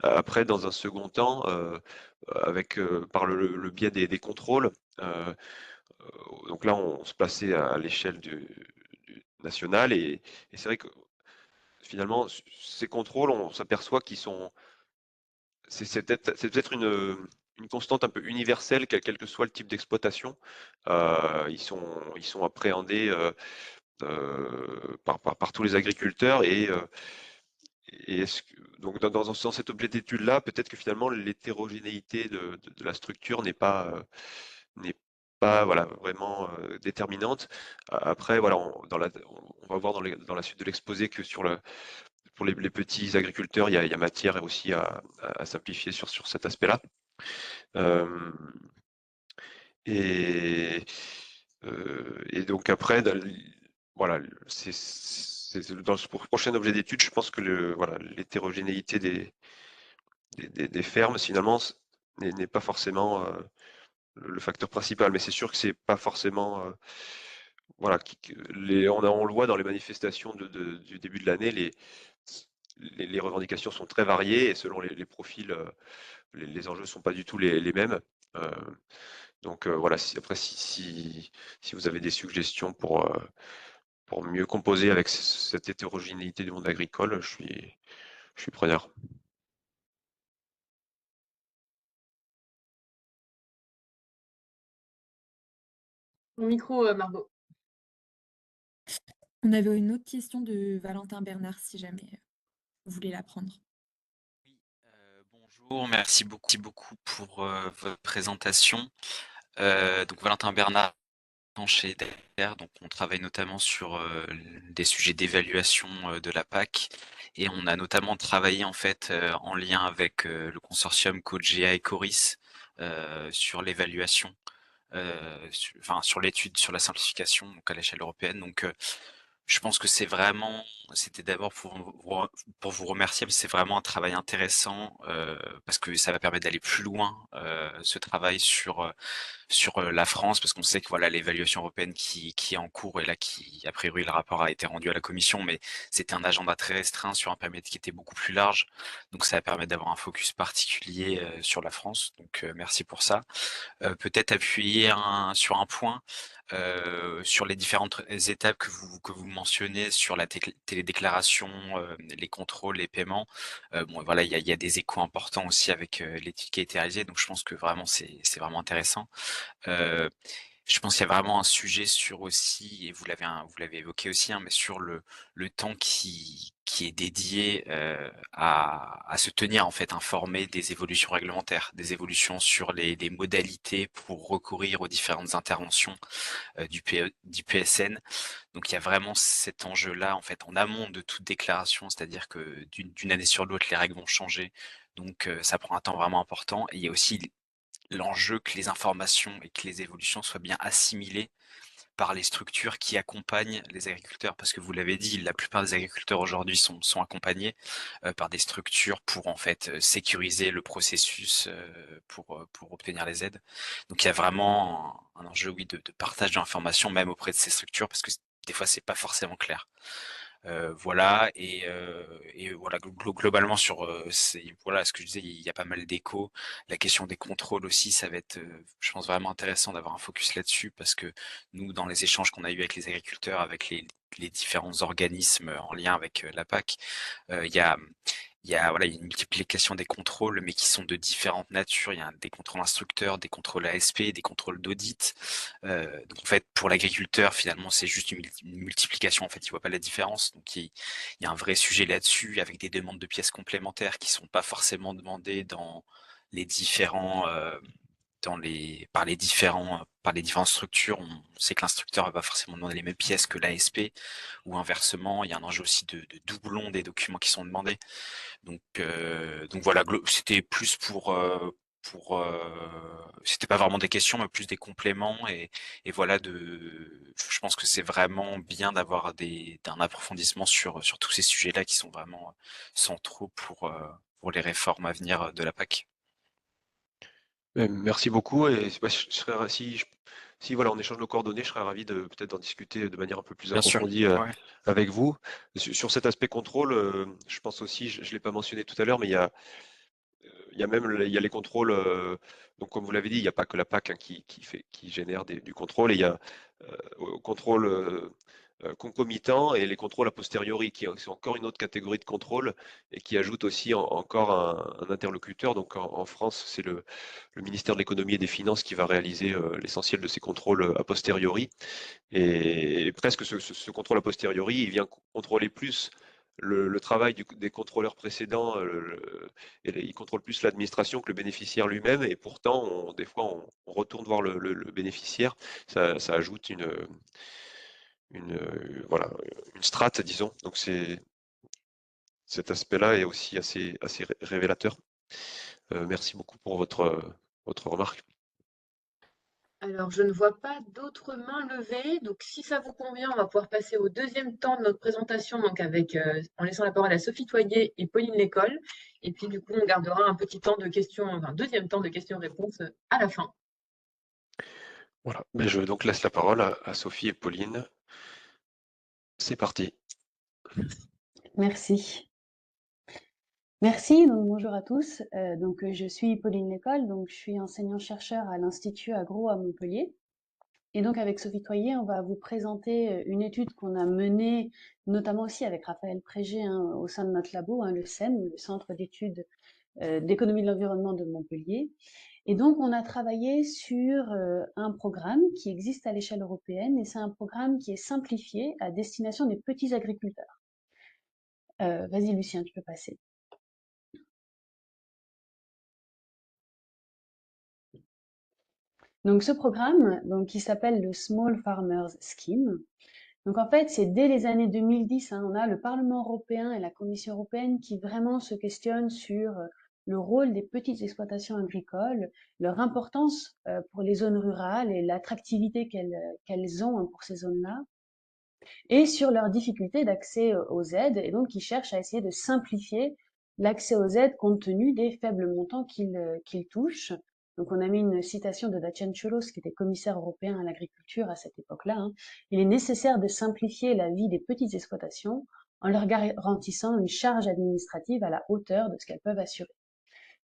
Après, dans un second temps, par le biais des contrôles, donc là, on se plaçait à l'échelle nationale et c'est vrai que finalement, ces contrôles, on s'aperçoit qu'ils sont c'est peut-être une constante un peu universelle, quel que soit le type d'exploitation. Ils sont appréhendés par tous les agriculteurs et donc dans cet objet d'étude-là, peut-être que finalement l'hétérogénéité de la structure n'est pas voilà, vraiment déterminante. Après, voilà, on va voir dans la suite de l'exposé que pour les petits agriculteurs, il y a matière aussi à simplifier sur cet aspect-là. Euh, et, et donc après, voilà, dans ce prochain objet d'étude, je pense que voilà, l'hétérogénéité des fermes, finalement, n'est pas forcément le facteur principal, mais c'est sûr que c'est pas forcément voilà, on le voit dans les manifestations du début de l'année, les revendications sont très variées et selon les profils, les enjeux sont pas du tout les mêmes. Euh, donc voilà, après si vous avez des suggestions pour mieux composer avec cette hétérogénéité du monde agricole, je suis preneur. Ton micro, Margot. On avait une autre question de Valentin Bernard, si jamais vous voulez la prendre. Oui, bonjour, merci beaucoup pour votre présentation. Donc Valentin Bernard chez DER, donc on travaille notamment sur des sujets d'évaluation de la PAC et on a notamment travaillé en fait en lien avec le consortium COGEA et Coris sur l'évaluation, sur l'étude sur la simplification donc à l'échelle européenne. Donc je pense que c'était d'abord pour vous remercier, parce que c'est vraiment un travail intéressant parce que ça va permettre d'aller plus loin ce travail sur la France, parce qu'on sait que voilà l'évaluation européenne qui est en cours et là qui a priori le rapport a été rendu à la Commission, mais c'était un agenda très restreint sur un périmètre qui était beaucoup plus large, donc ça va permettre d'avoir un focus particulier sur la France. Donc merci pour ça. Peut-être appuyer sur un point. Sur les différentes étapes que vous mentionnez sur la télédéclaration, les contrôles, les paiements. Bon, voilà, il y a des échos importants aussi avec l'étude qui a été réalisée, donc je pense que vraiment c'est vraiment intéressant. Je pense qu'il y a vraiment un sujet sur aussi, et vous l'avez évoqué aussi, hein, mais sur le temps qui est dédié à se tenir en fait informé des évolutions réglementaires, des évolutions sur les modalités pour recourir aux différentes interventions du PSN. Donc il y a vraiment cet enjeu-là en fait en amont de toute déclaration, c'est-à-dire que d'une année sur l'autre les règles vont changer, donc ça prend un temps vraiment important. Et il y a aussi l'enjeu que les informations et que les évolutions soient bien assimilées par les structures qui accompagnent les agriculteurs, parce que vous l'avez dit, la plupart des agriculteurs aujourd'hui sont accompagnés par des structures pour en fait sécuriser le processus pour obtenir les aides. Donc il y a vraiment un enjeu oui de partage d'informations même auprès de ces structures, parce que des fois c'est pas forcément clair. Voilà et voilà globalement sur voilà ce que je disais, il y a pas mal d'échos. La question des contrôles aussi, ça va être je pense vraiment intéressant d'avoir un focus là-dessus, parce que nous dans les échanges qu'on a eu avec les agriculteurs, avec les différents organismes en lien avec la PAC, il y a voilà, il y a une multiplication des contrôles, mais qui sont de différentes natures. Il y a des contrôles instructeurs, des contrôles ASP, des contrôles d'audit. Donc en fait, pour l'agriculteur, finalement, c'est juste une multiplication. En fait, il voit pas la différence. Donc il y a un vrai sujet là-dessus, avec des demandes de pièces complémentaires qui sont pas forcément demandées dans les différents par les différentes structures. On sait que l'instructeur va pas forcément demander les mêmes pièces que l'ASP, ou inversement. Il y a un enjeu aussi de doublon des documents qui sont demandés. Donc voilà, c'était plus c'était pas vraiment des questions, mais plus des compléments. Et voilà, je pense que c'est vraiment bien d'avoir d'un approfondissement sur tous ces sujets-là qui sont vraiment centraux pour les réformes à venir de la PAC. Merci beaucoup. Et si voilà, on échange nos coordonnées, je serais ravi de peut-être d'en discuter de manière un peu plus Bien sûr, approfondie ouais. avec vous. Sur cet aspect contrôle, je pense aussi, je ne l'ai pas mentionné tout à l'heure, mais il y a les contrôles. Donc, comme vous l'avez dit, il n'y a pas que la PAC, hein, qui génère du contrôle. Et il y a contrôle concomitant et les contrôles a posteriori, qui sont encore une autre catégorie de contrôle et qui ajoute aussi encore un interlocuteur. Donc, en France, c'est le ministère de l'économie et des finances qui va réaliser l'essentiel de ces contrôles a posteriori. Et presque ce contrôle a posteriori, il vient contrôler plus le travail des contrôleurs précédents, et il contrôle plus l'administration que le bénéficiaire lui-même. Et pourtant, des fois, on retourne voir le bénéficiaire. Ça ajoute voilà, une strate, disons. Donc cet aspect-là est aussi assez révélateur. Merci beaucoup pour votre remarque. Alors, je ne vois pas d'autres mains levées. Donc, si ça vous convient, on va pouvoir passer au deuxième temps de notre présentation, donc en laissant la parole à Sophie Toyer et Pauline Lécole. Et puis, du coup, on gardera un petit temps de questions, un deuxième temps de questions-réponses à la fin. Voilà. Mais je donc laisse la parole à Sophie et Pauline. C'est parti. Merci. Merci, donc bonjour à tous. Je suis Pauline Lécole, donc je suis enseignant-chercheur à l'Institut Agro à Montpellier. Et donc avec Sophie Toyer, on va vous présenter une étude qu'on a menée, notamment aussi avec Raphaël Prégé, hein, au sein de notre labo, hein, le CEM, le Centre d'études d'économie de l'environnement de Montpellier. Et donc on a travaillé sur un programme qui existe à l'échelle européenne, et c'est un programme qui est simplifié à destination des petits agriculteurs. Vas-y Lucien, tu peux passer. Donc ce programme, donc, qui s'appelle le Small Farmers Scheme, donc en fait c'est dès les années 2010, hein, on a le Parlement européen et la Commission européenne qui vraiment se questionnent sur le rôle des petites exploitations agricoles, leur importance pour les zones rurales et l'attractivité qu'elles ont, hein, pour ces zones-là, et sur leur difficulté d'accès aux aides, et donc ils cherchent à essayer de simplifier l'accès aux aides compte tenu des faibles montants qu'ils touchent. Donc on a mis une citation de Dacian Cioloș, qui était commissaire européen à l'agriculture à cette époque-là, hein. Il est nécessaire de simplifier la vie des petites exploitations en leur garantissant une charge administrative à la hauteur de ce qu'elles peuvent assurer.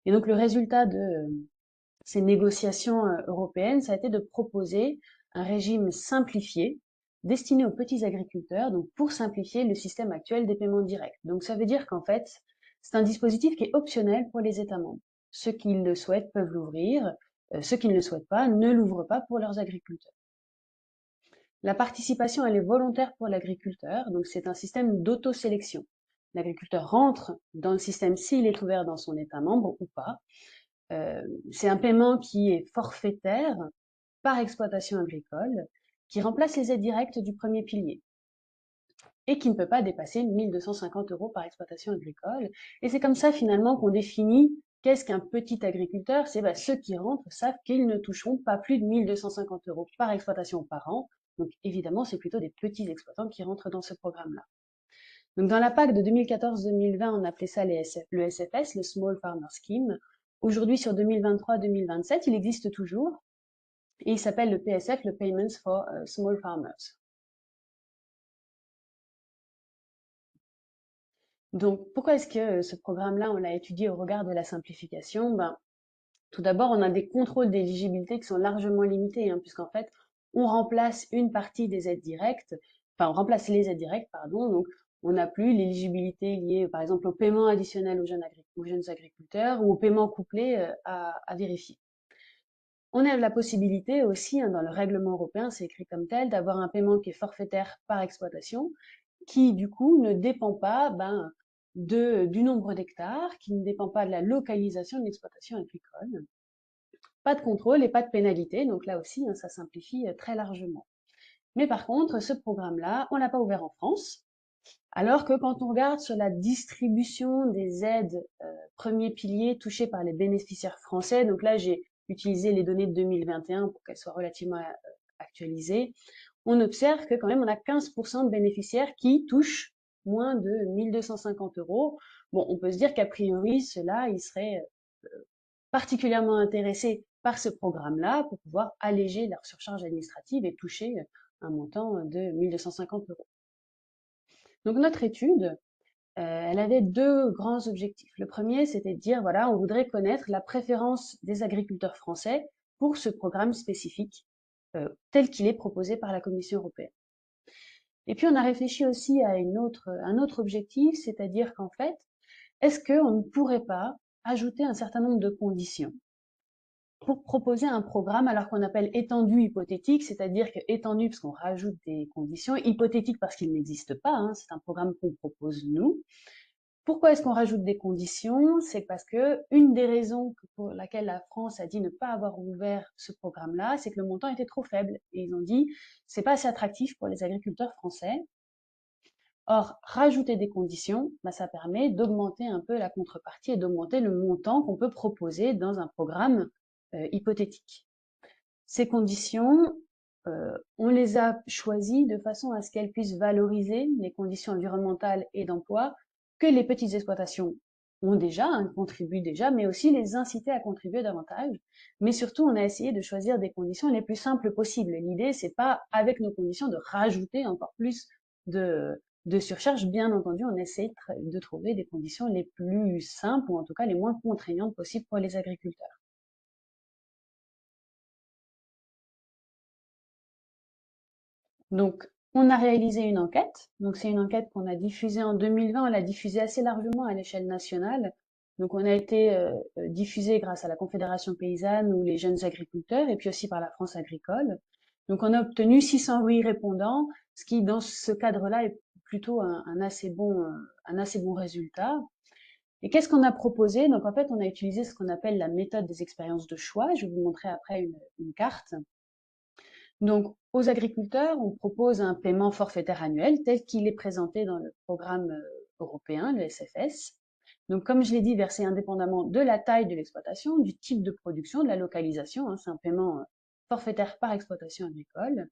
Et donc le résultat de ces négociations européennes, ça a été de proposer un régime simplifié destiné aux petits agriculteurs, donc pour simplifier le système actuel des paiements directs. Donc ça veut dire qu'en fait, c'est un dispositif qui est optionnel pour les États membres. Ceux qui le souhaitent peuvent l'ouvrir, ceux qui ne le souhaitent pas ne l'ouvrent pas pour leurs agriculteurs. La participation, elle est volontaire pour l'agriculteur, donc c'est un système d'autosélection. L'agriculteur rentre dans le système s'il est ouvert dans son État membre ou pas. C'est un paiement qui est forfaitaire par exploitation agricole, qui remplace les aides directes du premier pilier et qui ne peut pas dépasser 1 250 € par exploitation agricole. Et c'est comme ça finalement qu'on définit qu'est-ce qu'un petit agriculteur. C'est ceux qui rentrent savent qu'ils ne toucheront pas plus de 1 250 € par exploitation par an. Donc évidemment, c'est plutôt des petits exploitants qui rentrent dans ce programme-là. Donc dans la PAC de 2014-2020, on appelait ça le SFS, le Small Farmer Scheme. Aujourd'hui, sur 2023-2027, il existe toujours et il s'appelle le PSF, le Payments for Small Farmers. Donc pourquoi est-ce que ce programme-là, on l'a étudié au regard de la simplification? Tout d'abord, on a des contrôles d'éligibilité qui sont largement limités, hein, puisqu'en fait, on remplace une partie des aides directes, enfin on remplace les aides directes, pardon, donc On n'a plus l'éligibilité liée, par exemple, au paiement additionnel aux jeunes agriculteurs ou au paiement couplé à vérifier. On a la possibilité aussi, hein, dans le règlement européen, c'est écrit comme tel, d'avoir un paiement qui est forfaitaire par exploitation, qui du coup ne dépend pas du nombre d'hectares, qui ne dépend pas de la localisation de l'exploitation agricole. Pas de contrôle et pas de pénalité, donc là aussi, hein, ça simplifie très largement. Mais par contre, ce programme-là, on l'a pas ouvert en France, alors que quand on regarde sur la distribution des aides premier pilier touchées par les bénéficiaires français, donc là j'ai utilisé les données de 2021 pour qu'elles soient relativement actualisées, on observe que quand même on a 15% de bénéficiaires qui touchent moins de 1250 €. Bon, on peut se dire qu'a priori, ceux-là, ils seraient particulièrement intéressés par ce programme-là pour pouvoir alléger leur surcharge administrative et toucher un montant de 1250 €. Donc notre étude, elle avait deux grands objectifs. Le premier, c'était de dire, voilà, on voudrait connaître la préférence des agriculteurs français pour ce programme spécifique tel qu'il est proposé par la Commission européenne. Et puis on a réfléchi aussi à un autre objectif, c'est-à-dire qu'en fait, est-ce qu'on ne pourrait pas ajouter un certain nombre de conditions pour proposer un programme alors qu'on appelle étendu hypothétique, c'est-à-dire que étendu parce qu'on rajoute des conditions, hypothétique parce qu'il n'existe pas, hein, c'est un programme qu'on propose nous. Pourquoi est-ce qu'on rajoute des conditions? C'est parce que une des raisons pour laquelle la France a dit ne pas avoir ouvert ce programme-là, c'est que le montant était trop faible. Et ils ont dit, c'est pas assez attractif pour les agriculteurs français. Or, rajouter des conditions, ça permet d'augmenter un peu la contrepartie et d'augmenter le montant qu'on peut proposer dans un programme hypothétique. Ces conditions, on les a choisies de façon à ce qu'elles puissent valoriser les conditions environnementales et d'emploi que les petites exploitations ont déjà, hein, contribuent déjà, mais aussi les inciter à contribuer davantage. Mais surtout, on a essayé de choisir des conditions les plus simples possibles. L'idée, c'est pas, avec nos conditions, de rajouter encore plus de surcharge. Bien entendu, on essaie de trouver des conditions les plus simples, ou en tout cas les moins contraignantes possibles pour les agriculteurs. Donc, on a réalisé une enquête. Donc, c'est une enquête qu'on a diffusée en 2020. On l'a diffusée assez largement à l'échelle nationale. Donc, on a été diffusé grâce à la Confédération paysanne ou les jeunes agriculteurs, et puis aussi par la France agricole. Donc, on a obtenu 608 répondants, ce qui, dans ce cadre-là, est plutôt un assez bon résultat. Et qu'est-ce qu'on a proposé? Donc, en fait, on a utilisé ce qu'on appelle la méthode des expériences de choix. Je vais vous montrer après une carte. Donc, aux agriculteurs, on propose un paiement forfaitaire annuel tel qu'il est présenté dans le programme européen, le SFS. Donc, comme je l'ai dit, versé indépendamment de la taille de l'exploitation, du type de production, de la localisation. Hein, c'est un paiement forfaitaire par exploitation agricole.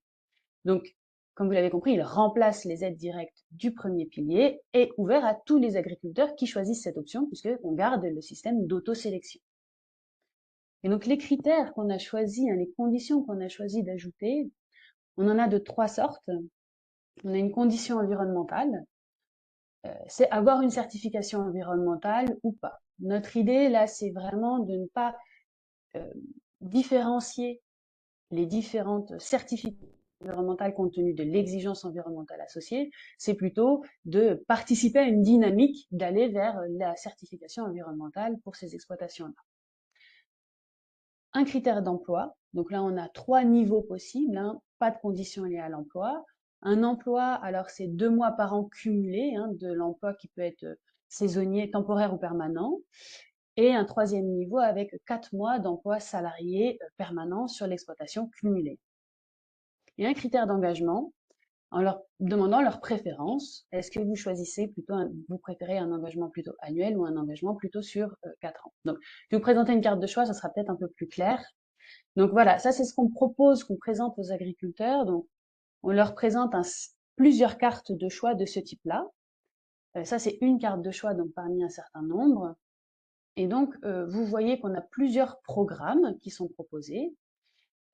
Donc, comme vous l'avez compris, il remplace les aides directes du premier pilier et ouvert à tous les agriculteurs qui choisissent cette option puisqu'on garde le système d'autosélection. Et donc, les critères qu'on a choisis, hein, les conditions qu'on a choisi d'ajouter, on en a de trois sortes. On a une condition environnementale, c'est avoir une certification environnementale ou pas. Notre idée, là, c'est vraiment de ne pas différencier les différentes certifications environnementales compte tenu de l'exigence environnementale associée, c'est plutôt de participer à une dynamique d'aller vers la certification environnementale pour ces exploitations-là. Un critère d'emploi, donc là on a trois niveaux possibles, hein, pas de conditions liées à l'emploi. Un emploi, alors c'est 2 mois par an cumulé, hein, de l'emploi qui peut être saisonnier, temporaire ou permanent. Et un troisième niveau avec 4 mois d'emploi salarié permanent sur l'exploitation cumulée. Et un critère d'engagement, en leur demandant leur préférence. Est-ce que vous choisissez plutôt, vous préférez un engagement plutôt annuel ou un engagement plutôt sur 4 ans? Donc, je vais vous présenter une carte de choix, ça sera peut-être un peu plus clair. Donc voilà, ça c'est ce qu'on propose, qu'on présente aux agriculteurs. Donc, on leur présente plusieurs cartes de choix de ce type-là. Ça c'est une carte de choix donc parmi un certain nombre. Et donc, vous voyez qu'on a plusieurs programmes qui sont proposés.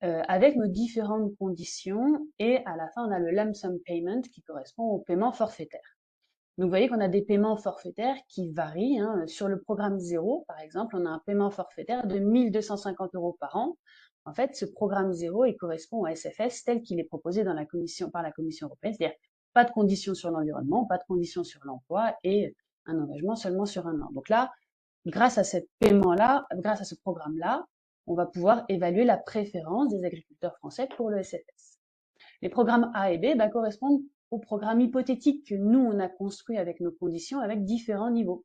Avec nos différentes conditions, et à la fin, on a le lump sum payment qui correspond au paiement forfaitaire. Donc, vous voyez qu'on a des paiements forfaitaires qui varient. Hein. Sur le programme 0, par exemple, on a un paiement forfaitaire de 1250 € par an. En fait, ce programme 0, il correspond au SFS tel qu'il est proposé par la Commission européenne, c'est-à-dire pas de conditions sur l'environnement, pas de conditions sur l'emploi et un engagement seulement sur un an. Donc là, grâce à ce paiement-là, grâce à ce programme-là, on va pouvoir évaluer la préférence des agriculteurs français pour le SFS. Les programmes A et B correspondent aux programmes hypothétiques que nous, on a construits avec nos conditions avec différents niveaux.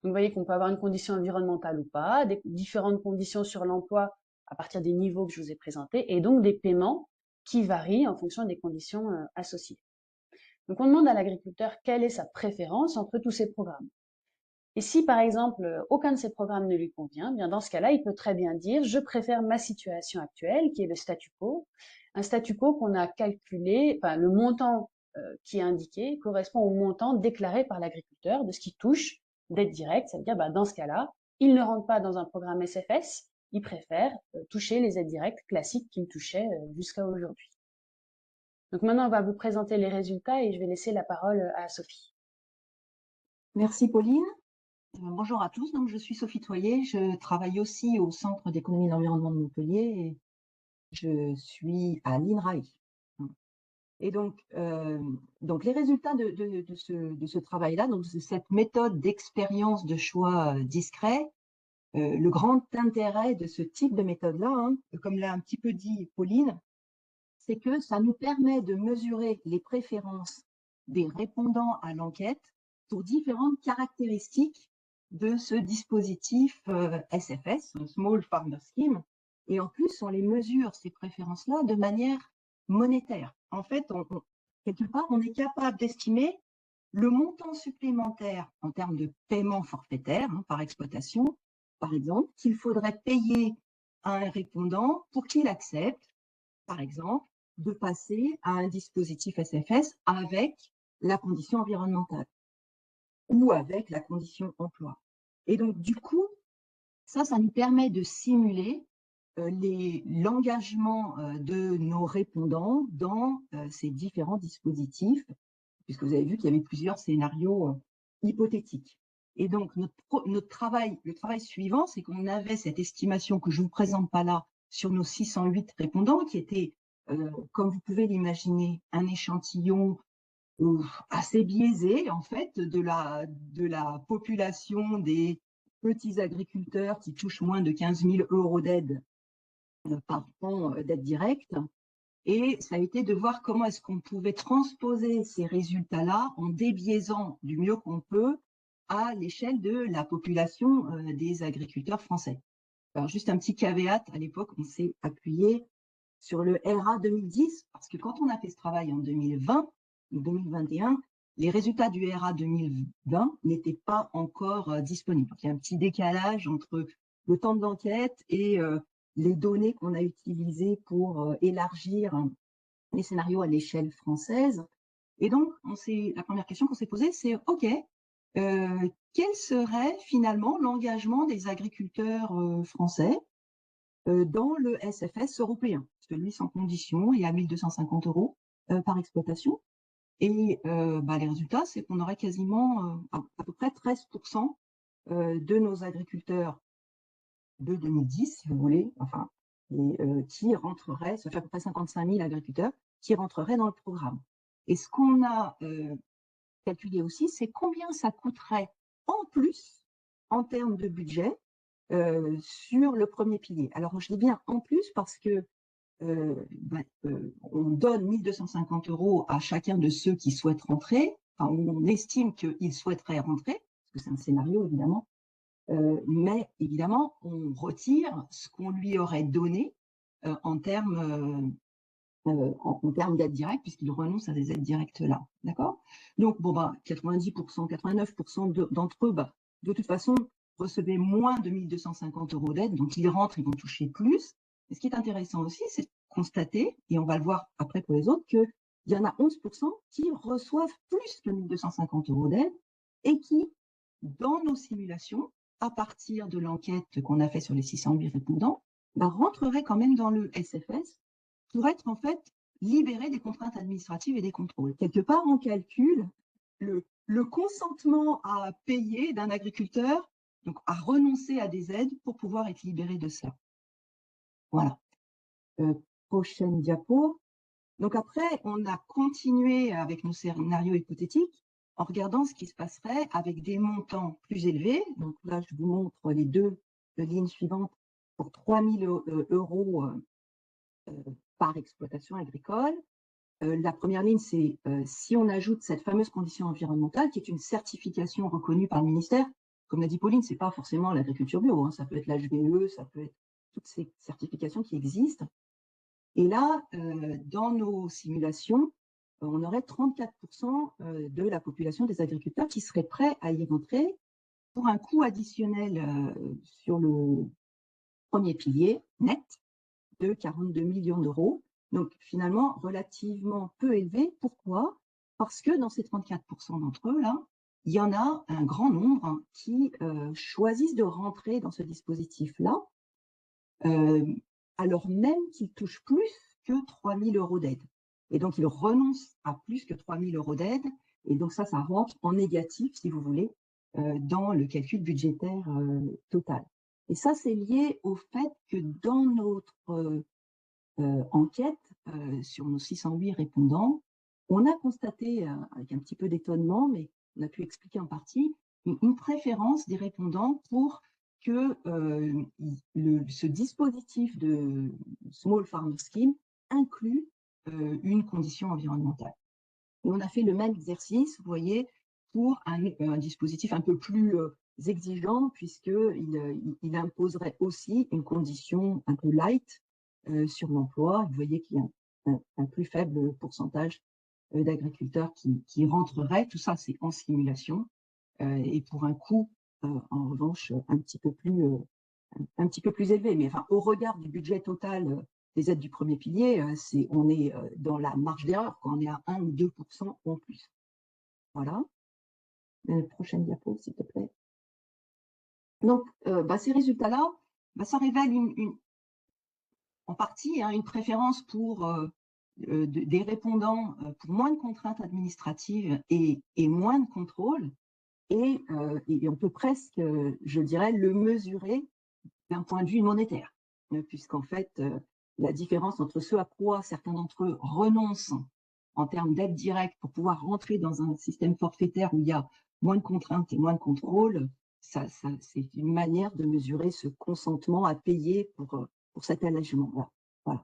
Donc, vous voyez qu'on peut avoir une condition environnementale ou pas, des différentes conditions sur l'emploi à partir des niveaux que je vous ai présentés, et donc des paiements qui varient en fonction des conditions associées. Donc, on demande à l'agriculteur quelle est sa préférence entre tous ces programmes. Et si, par exemple, aucun de ces programmes ne lui convient, bien dans ce cas-là, il peut très bien dire « je préfère ma situation actuelle, qui est le statu quo », un statu quo qu'on a calculé, enfin, le montant qui est indiqué correspond au montant déclaré par l'agriculteur de ce qui touche d'aide directe, ça veut dire dans ce cas-là, il ne rentre pas dans un programme SFS, il préfère toucher les aides directes classiques qu'il touchait jusqu'à aujourd'hui. Donc maintenant, on va vous présenter les résultats et je vais laisser la parole à Sophie. Merci Pauline. Bonjour à tous, donc je suis Sophie Toyer, je travaille aussi au Centre d'économie de l'environnement de Montpellier et je suis à l'INRAE. Et donc les résultats de ce travail-là, donc de cette méthode d'expérience de choix discret, le grand intérêt de ce type de méthode-là, comme l'a un petit peu dit Pauline, c'est que ça nous permet de mesurer les préférences des répondants à l'enquête pour différentes caractéristiques de ce dispositif SFS, Small Farmer Scheme, et en plus on les mesure, ces préférences-là, de manière monétaire. En fait, quelque part, on est capable d'estimer le montant supplémentaire en termes de paiement forfaitaire par exploitation, par exemple, qu'il faudrait payer à un répondant pour qu'il accepte, par exemple, de passer à un dispositif SFS avec la condition environnementale ou avec la condition emploi. Et donc, du coup, ça nous permet de simuler l'engagement de nos répondants dans ces différents dispositifs, puisque vous avez vu qu'il y avait plusieurs scénarios hypothétiques. Et donc, le travail suivant, c'est qu'on avait cette estimation que je ne vous présente pas là sur nos 608 répondants, qui était, comme vous pouvez l'imaginer, un échantillon assez biaisé, en fait, de la population des petits agriculteurs qui touchent moins de 15 000 € d'aide par an d'aide directe. Et ça a été de voir comment est-ce qu'on pouvait transposer ces résultats-là en débiaisant du mieux qu'on peut à l'échelle de la population des agriculteurs français. Alors, juste un petit caveat, à l'époque, on s'est appuyé sur le RA 2010, parce que quand on a fait ce travail en 2020 ou 2021, les résultats du RA 2020 n'étaient pas encore disponibles. Donc, il y a un petit décalage entre le temps de l'enquête et les données qu'on a utilisées pour élargir les scénarios à l'échelle française. Et donc, la première question qu'on s'est posée, c'est OK, quel serait finalement l'engagement des agriculteurs français dans le SFS européen, parce que lui, sans condition, il est à 1 250 € par exploitation. Et les résultats, c'est qu'on aurait quasiment à peu près 13% de nos agriculteurs de 2010, si vous voulez, enfin, qui rentreraient, ça fait à peu près 55 000 agriculteurs, qui rentreraient dans le programme. Et ce qu'on a calculé aussi, c'est combien ça coûterait en plus, en termes de budget, sur le premier pilier. Alors, je dis bien en plus parce que on donne 1 250 € à chacun de ceux qui souhaitent rentrer. Enfin, on estime qu'ils souhaiteraient rentrer, parce que c'est un scénario, évidemment. Mais évidemment, on retire ce qu'on lui aurait donné en termes d'aide directe, puisqu'il renonce à des aides directes là. D'accord? Donc, 90%, 89% d'entre eux, de toute façon, recevaient moins de 1 250 € d'aide, donc ils rentrent, ils vont toucher plus. Et ce qui est intéressant aussi, c'est de constater, et on va le voir après pour les autres, qu'il y en a 11% qui reçoivent plus que 1 250 € d'aide et qui, dans nos simulations, à partir de l'enquête qu'on a fait sur les 608 répondants, rentreraient quand même dans le SFS pour être en fait libérés des contraintes administratives et des contrôles. Quelque part, on calcule le consentement à payer d'un agriculteur, donc à renoncer à des aides pour pouvoir être libéré de cela. Voilà. Prochaine diapo. Donc après, on a continué avec nos scénarios hypothétiques en regardant ce qui se passerait avec des montants plus élevés. Donc là, je vous montre les deux lignes suivantes pour 3 000 euros par exploitation agricole. La première ligne, c'est si on ajoute cette fameuse condition environnementale, qui est une certification reconnue par le ministère. Comme l'a dit Pauline, ce n'est pas forcément l'agriculture bio, hein, ça peut être l'HVE, ça peut être toutes ces certifications qui existent. Et là, dans nos simulations, on aurait 34% de la population des agriculteurs qui seraient prêts à y rentrer pour un coût additionnel sur le premier pilier net de 42 millions d'euros. Donc finalement, relativement peu élevé. Pourquoi? Parce que dans ces 34% d'entre eux, là, il y en a un grand nombre qui choisissent de rentrer dans ce dispositif-là, alors même qu'ils touchent plus que 3 000 euros d'aide. Et donc, ils renoncent à plus que 3 000 euros d'aide. Et donc, ça rentre en négatif, si vous voulez, dans le calcul budgétaire total. Et ça, c'est lié au fait que dans notre enquête, sur nos 608 répondants, on a constaté, avec un petit peu d'étonnement, mais on a pu expliquer en partie, une préférence des répondants pour que ce dispositif de Small Farmer Scheme inclut une condition environnementale. Et on a fait le même exercice, vous voyez, pour un dispositif un peu plus exigeant, puisqu'il imposerait aussi une condition un peu light sur l'emploi. Vous voyez qu'il y a un plus faible pourcentage d'agriculteurs qui rentreraient. Tout ça, c'est en simulation et pour un coût, en revanche, un petit peu plus élevé. Mais enfin, au regard du budget total des aides du premier pilier, on est dans la marge d'erreur, quand on est à 1 ou 2% en plus. Voilà. Prochaine diapo, s'il te plaît. Donc, ces résultats-là, ça révèle en partie une préférence pour des répondants pour moins de contraintes administratives et moins de contrôle. Et on peut presque, je dirais, le mesurer d'un point de vue monétaire, puisqu'en fait, la différence entre ce à quoi certains d'entre eux renoncent en termes d'aide directe pour pouvoir rentrer dans un système forfaitaire où il y a moins de contraintes et moins de contrôle, c'est une manière de mesurer ce consentement à payer pour cet allègement. Voilà.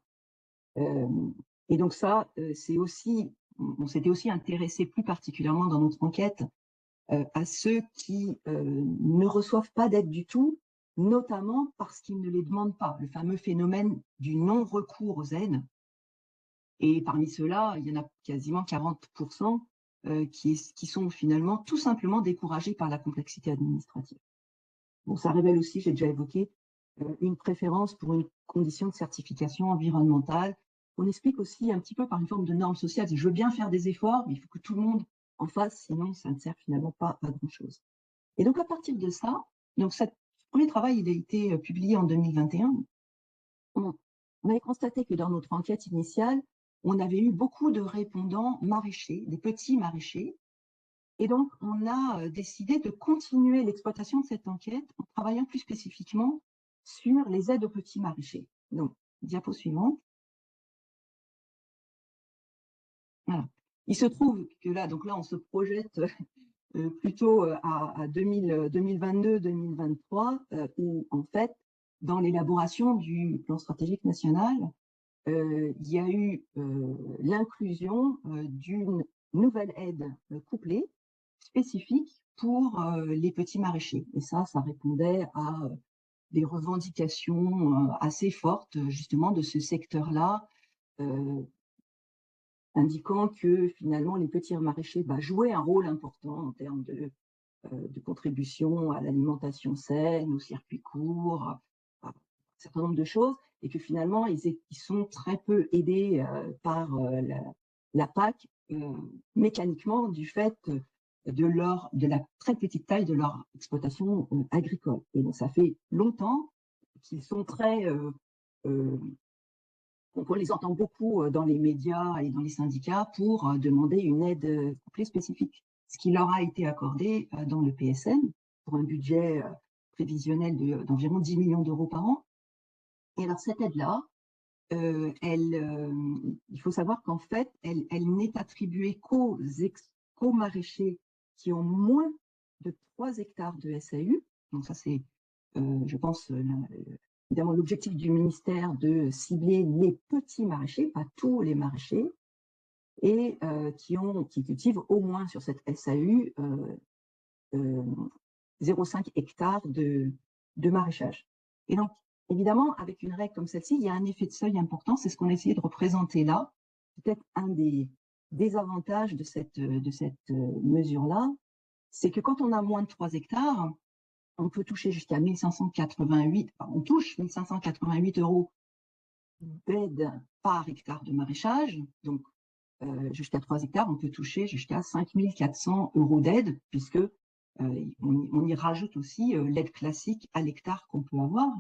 Et donc ça, on s'était aussi intéressé plus particulièrement dans notre enquête à ceux qui ne reçoivent pas d'aide du tout, notamment parce qu'ils ne les demandent pas, le fameux phénomène du non-recours aux aides. Et parmi ceux-là, il y en a quasiment 40% qui sont finalement tout simplement découragés par la complexité administrative. Bon, ça révèle aussi, j'ai déjà évoqué, une préférence pour une condition de certification environnementale. On explique aussi un petit peu par une forme de norme sociale. Je veux bien faire des efforts, mais il faut que tout le monde en fasse, sinon ça ne sert finalement pas à grand-chose. Et donc à partir de ça, donc ce premier travail, il a été publié en 2021. On avait constaté que dans notre enquête initiale, on avait eu beaucoup de répondants maraîchers, des petits maraîchers. Et donc, on a décidé de continuer l'exploitation de cette enquête en travaillant plus spécifiquement sur les aides aux petits maraîchers. Donc, diapo suivante. Voilà. Il se trouve que là, on se projette plutôt à 2022-2023, où en fait, dans l'élaboration du plan stratégique national, il y a eu l'inclusion d'une nouvelle aide couplée spécifique pour les petits maraîchers. Et ça répondait à des revendications assez fortes, justement, de ce secteur-là, indiquant que finalement les petits maraîchers jouaient un rôle important en termes de contribution à l'alimentation saine, au circuit court, à un certain nombre de choses, et que finalement ils sont très peu aidés par la PAC mécaniquement du fait de la très petite taille de leur exploitation agricole. Et donc ça fait longtemps qu'ils sont très on les entend beaucoup dans les médias et dans les syndicats pour demander une aide plus spécifique, ce qui leur a été accordé dans le PSN pour un budget prévisionnel d'environ 10 millions d'euros par an. Et alors cette aide-là, il faut savoir qu'en fait, elle n'est attribuée qu'aux maraîchers qui ont moins de 3 hectares de SAU. Donc ça, c'est, je pense, évidemment l'objectif du ministère de cibler les petits maraîchers, pas tous les maraîchers, et qui cultivent au moins sur cette SAU 0,5 hectares de maraîchage. Et donc, évidemment, avec une règle comme celle-ci, il y a un effet de seuil important. C'est ce qu'on a essayé de représenter là. Peut-être un des désavantages de cette mesure-là, c'est que quand on a moins de 3 hectares, on peut toucher jusqu'à 1588, on touche 1588 € d'aide par hectare de maraîchage. Donc, jusqu'à 3 hectares, on peut toucher jusqu'à 5400 € d'aide, puisque on y rajoute aussi l'aide classique à l'hectare qu'on peut avoir,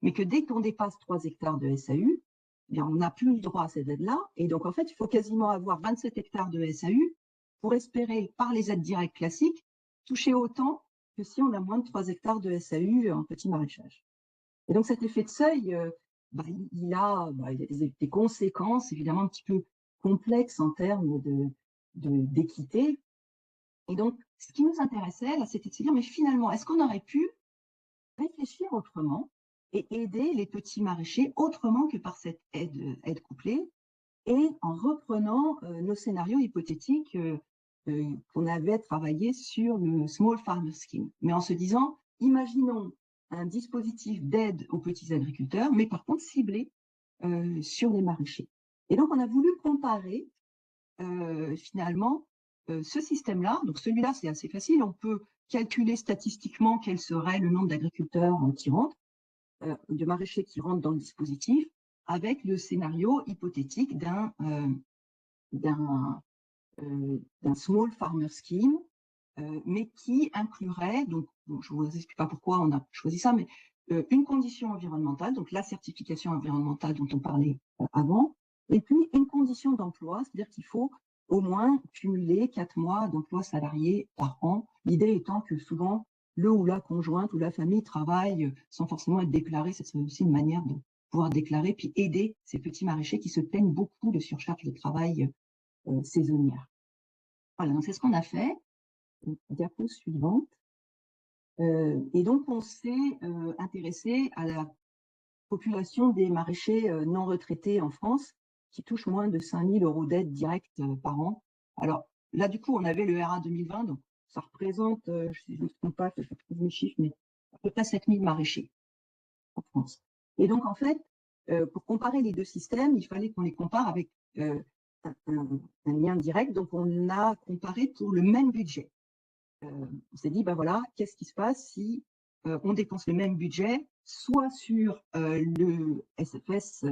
mais que dès qu'on dépasse 3 hectares de SAU, eh bien, on n'a plus le droit à cette aide-là. Et donc, en fait, il faut quasiment avoir 27 hectares de SAU pour espérer, par les aides directes classiques, toucher autant que si on a moins de 3 hectares de SAU en petit maraîchage. Et donc, cet effet de seuil, il a des conséquences évidemment un petit peu complexes en termes d'équité. Et donc, ce qui nous intéressait, là, c'était de se dire, mais finalement, est-ce qu'on aurait pu réfléchir autrement et aider les petits maraîchers autrement que par cette aide couplée, et en reprenant nos scénarios hypothétiques qu'on avait travaillé sur le Small Farmer Scheme, mais en se disant, imaginons un dispositif d'aide aux petits agriculteurs, mais par contre ciblé sur les maraîchers. Et donc, on a voulu comparer finalement ce système-là. Donc, celui-là, c'est assez facile. On peut calculer statistiquement quel serait le nombre d'agriculteurs qui rentrent, de maraîchers qui rentrent dans le dispositif, avec le scénario hypothétique d'un Small Farmer Scheme, mais qui inclurait, donc bon, je ne vous explique pas pourquoi on a choisi ça, mais une condition environnementale, donc la certification environnementale dont on parlait avant, et puis une condition d'emploi, c'est-à-dire qu'il faut au moins cumuler 4 mois d'emploi salarié par an. L'idée étant que souvent, le ou la conjointe ou la famille travaille sans forcément être déclaré. Ce serait aussi une manière de pouvoir déclarer, puis aider ces petits maraîchers qui se plaignent beaucoup de surcharge de travail saisonnière. Voilà, donc c'est ce qu'on a fait. Diapo suivante. Et donc, on s'est intéressé à la population des maraîchers non retraités en France, qui touchent moins de 5 000 € d'aide directe par an. Alors là, du coup, on avait le RA 2020, donc ça représente, je ne me trompe pas, je trouve mes chiffres, mais à peu près 7 000 maraîchers en France. Et donc, en fait, pour comparer les deux systèmes, il fallait qu'on les compare avec un lien direct. Donc, on a comparé pour le même budget. On s'est dit, ben voilà, qu'est-ce qui se passe si on dépense le même budget, soit sur le SFS,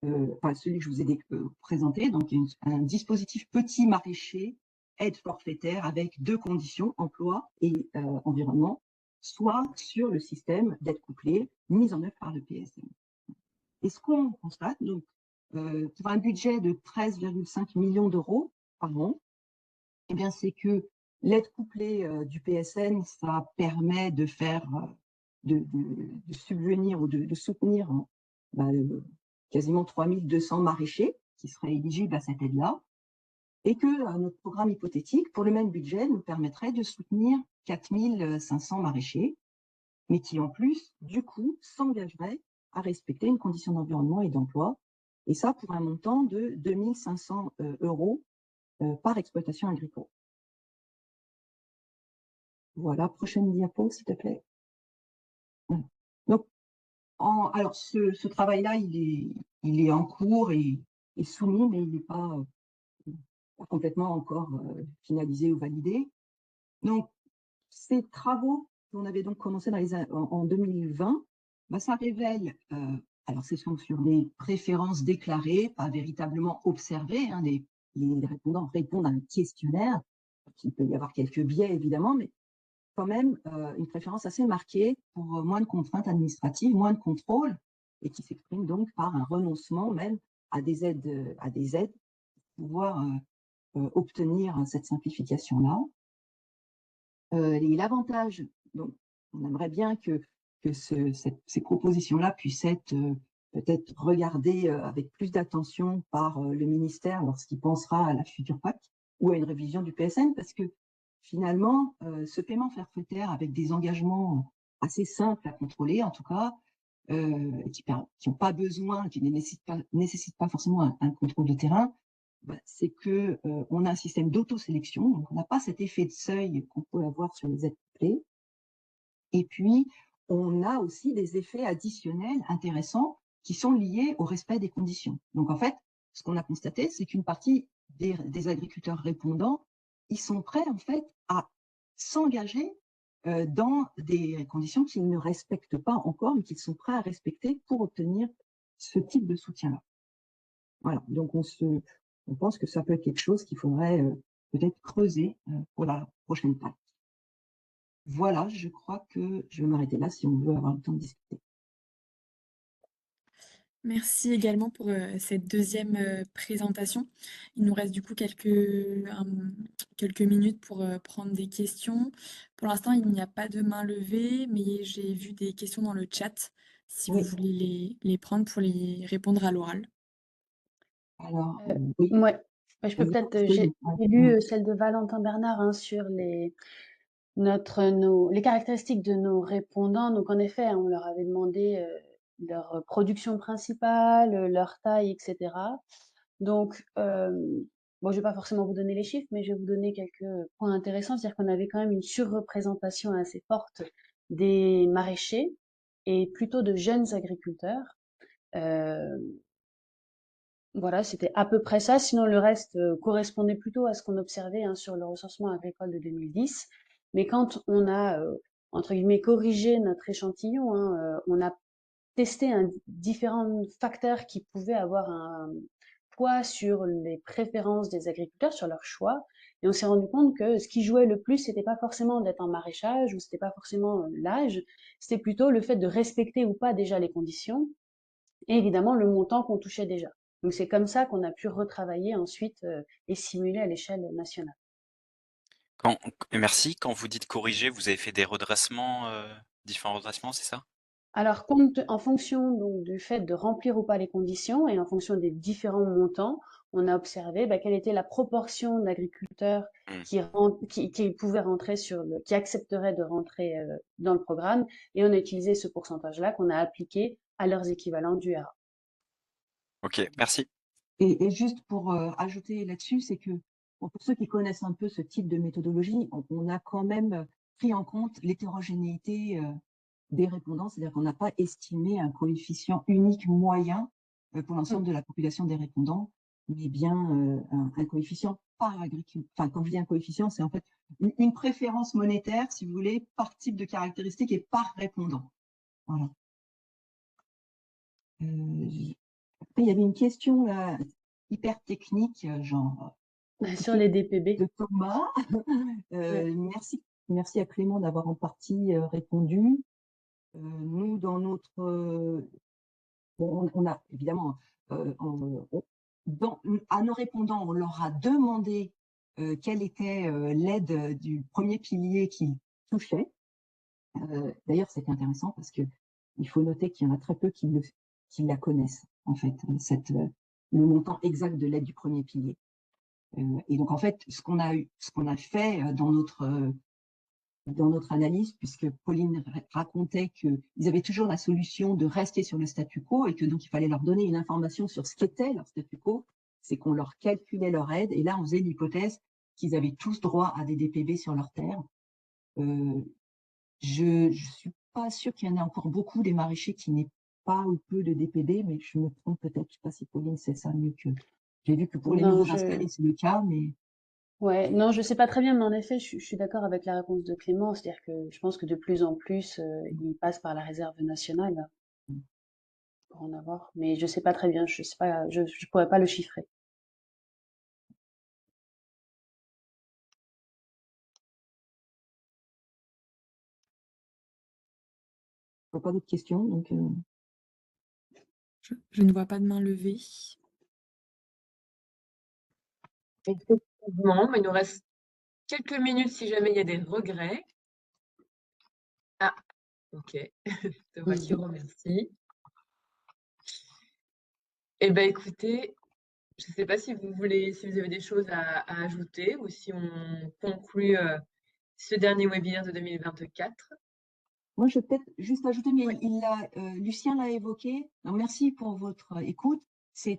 enfin celui que je vous ai présenté, donc un dispositif petit maraîcher, aide forfaitaire avec 2 conditions, emploi et environnement, soit sur le système d'aide couplée mis en œuvre par le PSN. Et ce qu'on constate, donc, pour un budget de 13,5 millions € par an, eh bien, c'est que l'aide couplée du PSN, ça permet de faire, de subvenir ou de soutenir quasiment 3200 maraîchers qui seraient éligibles à cette aide-là, et que notre programme hypothétique, pour le même budget, nous permettrait de soutenir 4500 maraîchers, mais qui en plus, du coup, s'engageraient à respecter une condition d'environnement et d'emploi, et ça pour un montant de 2500 € par exploitation agricole. Voilà, prochaine diapo, s'il te plaît. Voilà. Donc, alors, ce travail-là, il est en cours et soumis, mais il n'est pas complètement encore finalisé ou validé. Donc, ces travaux qu'on avait donc commencé en 2020, ça révèle, alors ce sont sur des préférences déclarées, pas véritablement observées, hein, les répondants répondent à un questionnaire, il peut y avoir quelques biais évidemment, mais quand même une préférence assez marquée pour moins de contraintes administratives, moins de contrôle, et qui s'exprime donc par un renoncement même à des aides pour pouvoir obtenir cette simplification-là. Et l'avantage, donc, on aimerait bien que ces propositions-là puissent être peut-être regardé avec plus d'attention par le ministère lorsqu'il pensera à la future PAC ou à une révision du PSN, parce que finalement, ce paiement forfaitaire avec des engagements assez simples à contrôler, en tout cas, qui n'ont pas besoin, qui ne nécessitent pas forcément un contrôle de terrain, c'est que on a un système d'autosélection, donc on n'a pas cet effet de seuil qu'on peut avoir sur les aides couplées. Et puis, on a aussi des effets additionnels intéressants qui sont liés au respect des conditions. Donc, en fait, ce qu'on a constaté, c'est qu'une partie des agriculteurs répondants, ils sont prêts, en fait, à s'engager dans des conditions qu'ils ne respectent pas encore, mais qu'ils sont prêts à respecter pour obtenir ce type de soutien-là. Voilà. Donc, on pense que ça peut être quelque chose qu'il faudrait peut-être creuser pour la prochaine PAC. Voilà, je crois que je vais m'arrêter là si on veut avoir le temps de discuter. Merci également pour cette deuxième présentation. Il nous reste du coup quelques minutes pour prendre des questions. Pour l'instant, il n'y a pas de main levée, mais j'ai vu des questions dans le chat. Si vous Oui. voulez les prendre pour les répondre à l'oral. Alors, oui. Ouais, je peux Vas-y, peut-être. Céline. J'ai lu celle de Valentin Bernard sur les caractéristiques de nos répondants. Donc en effet, on leur avait demandé leur production principale, leur taille, etc. Donc, bon, je vais pas forcément vous donner les chiffres, mais je vais vous donner quelques points intéressants. C'est-à-dire qu'on avait quand même une surreprésentation assez forte des maraîchers et plutôt de jeunes agriculteurs. Euh, voilà, c'était à peu près ça. Sinon, le reste correspondait plutôt à ce qu'on observait sur le recensement agricole de 2010. Mais quand on a, entre guillemets, corrigé notre échantillon, on a testé différents facteurs qui pouvaient avoir un poids sur les préférences des agriculteurs, sur leur choix. Et on s'est rendu compte que ce qui jouait le plus, c'était pas forcément d'être en maraîchage ou c'était pas forcément l'âge, c'était plutôt le fait de respecter ou pas déjà les conditions et évidemment le montant qu'on touchait déjà. Donc c'est comme ça qu'on a pu retravailler ensuite et simuler à l'échelle nationale. Merci. Quand vous dites corriger, vous avez fait des redressements, différents redressements, c'est ça? Alors, en fonction donc, du fait de remplir ou pas les conditions et en fonction des différents montants, on a observé quelle était la proportion d'agriculteurs qui pouvaient rentrer qui accepteraient de rentrer dans le programme, et on a utilisé ce pourcentage-là qu'on a appliqué à leurs équivalents du RA. Ok, merci. Et juste pour ajouter là-dessus, c'est que pour ceux qui connaissent un peu ce type de méthodologie, on a quand même pris en compte l'hétérogénéité des répondants, c'est-à-dire qu'on n'a pas estimé un coefficient unique moyen pour l'ensemble de la population des répondants, mais bien un coefficient par agriculteur. Enfin, quand je dis un coefficient, c'est en fait une préférence monétaire, si vous voulez, par type de caractéristique et par répondant. Voilà. Après, il y avait une question là, hyper technique, genre Sur les DPB. de Thomas. Merci à Clément d'avoir en partie répondu. Nous, dans notre... on a évidemment... à nos répondants, on leur a demandé quelle était l'aide du premier pilier qu'ils touchaient. D'ailleurs, c'était intéressant parce que il faut noter qu'il y en a très peu qui la connaissent, en fait, le montant exact de l'aide du premier pilier. Et donc, en fait, ce qu'on a fait dans notre analyse, puisque Pauline racontait qu'ils avaient toujours la solution de rester sur le statu quo et que donc il fallait leur donner une information sur ce qu'était leur statu quo, c'est qu'on leur calculait leur aide et là on faisait l'hypothèse qu'ils avaient tous droit à des DPB sur leur terre. Je suis pas sûre qu'il y en ait encore beaucoup des maraîchers qui n'aient pas ou peu de DPB, mais je me trompe peut-être. Je sais pas si Pauline sait ça mieux que. J'ai vu que pour les nouveaux installés c'est le cas, mais. Ouais, non, je sais pas très bien, mais en effet, je suis d'accord avec la réponse de Clément, c'est-à-dire que je pense que de plus en plus, ils passent par la réserve nationale pour en avoir, mais je sais pas très bien, je sais pas, je pourrais pas le chiffrer. Je vois pas d'autres questions, donc. Je ne vois pas de main levée. Effectivement, mais il nous reste quelques minutes si jamais il y a des regrets. Ah, ok. Thomas qui remercie. Eh ben écoutez, je ne sais pas si vous avez des choses à ajouter ou si on conclut ce dernier webinaire de 2024. Moi, je vais peut-être juste ajouter, mais Oui. Lucien l'a évoqué. Donc, merci pour votre écoute. Ce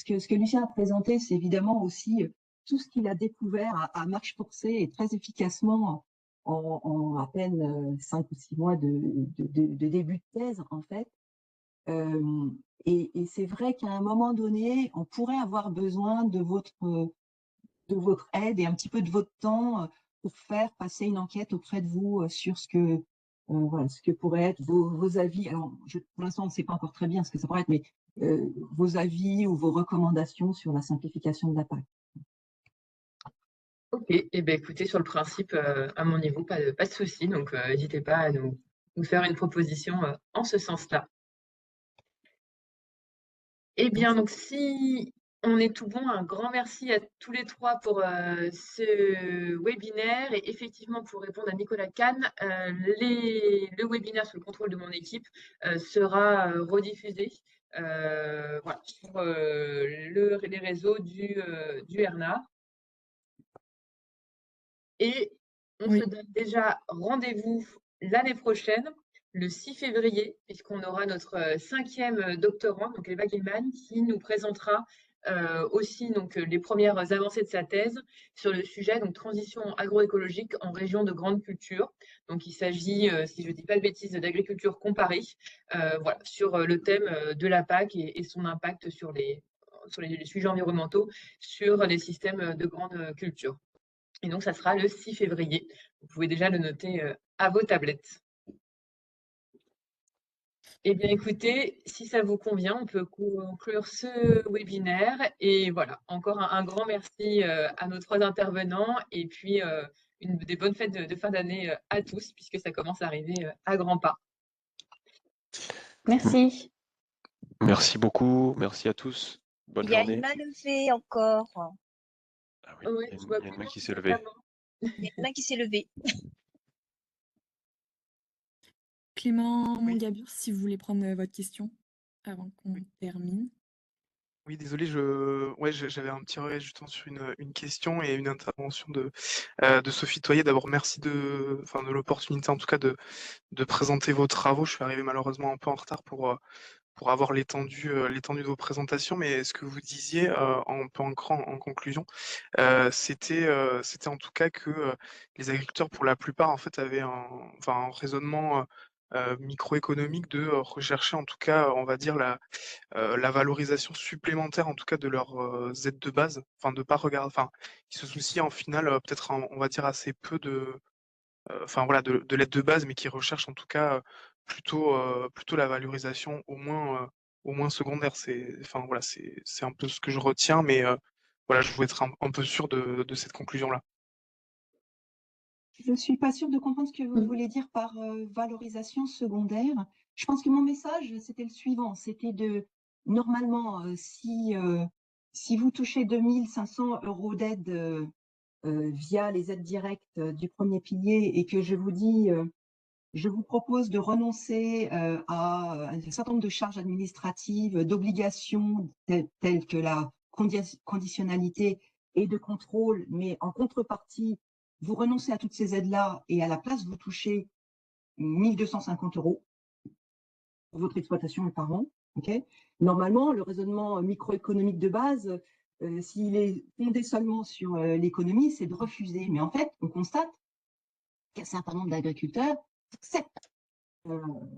que Lucien a présenté, c'est évidemment aussi tout ce qu'il a découvert à marche forcée et très efficacement en à peine 5 ou 6 mois de début de thèse, en fait. Et c'est vrai qu'à un moment donné, on pourrait avoir besoin de votre aide et un petit peu de votre temps pour faire passer une enquête auprès de vous sur voilà, ce que pourraient être vos avis. Alors, pour l'instant, on ne sait pas encore très bien ce que ça pourrait être, mais vos avis ou vos recommandations sur la simplification de la PAC. Ok, eh ben écoutez, sur le principe, à mon niveau, pas de souci. Donc, n'hésitez pas à nous faire une proposition en ce sens-là. Eh bien, donc si on est tout bon, un grand merci à tous les trois pour ce webinaire. Et effectivement, pour répondre à Nicolas Kahn, le webinaire sous le contrôle de mon équipe sera rediffusé voilà, sur les réseaux du RNA. Et on se donne déjà rendez-vous l'année prochaine, le 6 février, puisqu'on aura notre 5e doctorante, donc Eva Gilman, qui nous présentera aussi donc, les premières avancées de sa thèse sur le sujet donc, transition agroécologique en région de grande culture. Donc il s'agit, si je ne dis pas de bêtises, d'agriculture comparée, voilà, sur le thème de la PAC et son impact sur les sujets environnementaux sur les systèmes de grande culture. Et donc, ça sera le 6 février. Vous pouvez déjà le noter à vos tablettes. Eh bien, écoutez, si ça vous convient, on peut conclure ce webinaire. Et voilà, encore un grand merci à nos 3 intervenants et puis des bonnes fêtes de fin d'année à tous, puisque ça commence à arriver à grands pas. Merci. Merci beaucoup, merci à tous. Bonne Il y a journée. une main levée encore. Ah oui, Ouais, il je y vois a une plus main qui beaucoup s'est de levée. mains. Il y a une main qui s'est levée. Clément Mongabur, si vous voulez prendre votre question avant qu'on termine. Oui, désolé, j'avais un petit regret justement sur une question et une intervention de Sophie Toyer. D'abord, merci de l'opportunité en tout cas de présenter vos travaux. Je suis arrivé malheureusement un peu en retard pour avoir l'étendue de vos présentations, mais ce que vous disiez un peu en conclusion, c'était en tout cas que les agriculteurs, pour la plupart, en fait, avaient un raisonnement microéconomique de rechercher en tout cas, on va dire, la valorisation supplémentaire en tout cas de leurs aides de base, enfin de pas regarder, enfin qui se soucient en final peut-être on va dire assez peu de voilà de l'aide de base, mais qui recherchent en tout cas plutôt la valorisation au moins secondaire. Enfin voilà, c'est un peu ce que je retiens, mais voilà, je voulais être un peu sûr de cette conclusion-là. Je ne suis pas sûre de comprendre ce que vous voulez dire par valorisation secondaire. Je pense que mon message, c'était le suivant. C'était normalement, si vous touchez 2 500 € d'aide via les aides directes du premier pilier et que je vous dis, je vous propose de renoncer à un certain nombre de charges administratives, d'obligations telles que la conditionnalité et de contrôle, mais en contrepartie, vous renoncez à toutes ces aides-là et à la place, vous touchez 1 250 € pour votre exploitation et par an. Okay. Normalement, le raisonnement microéconomique de base, s'il est fondé seulement sur l'économie, c'est de refuser. Mais en fait, on constate qu'un certain nombre d'agriculteurs acceptent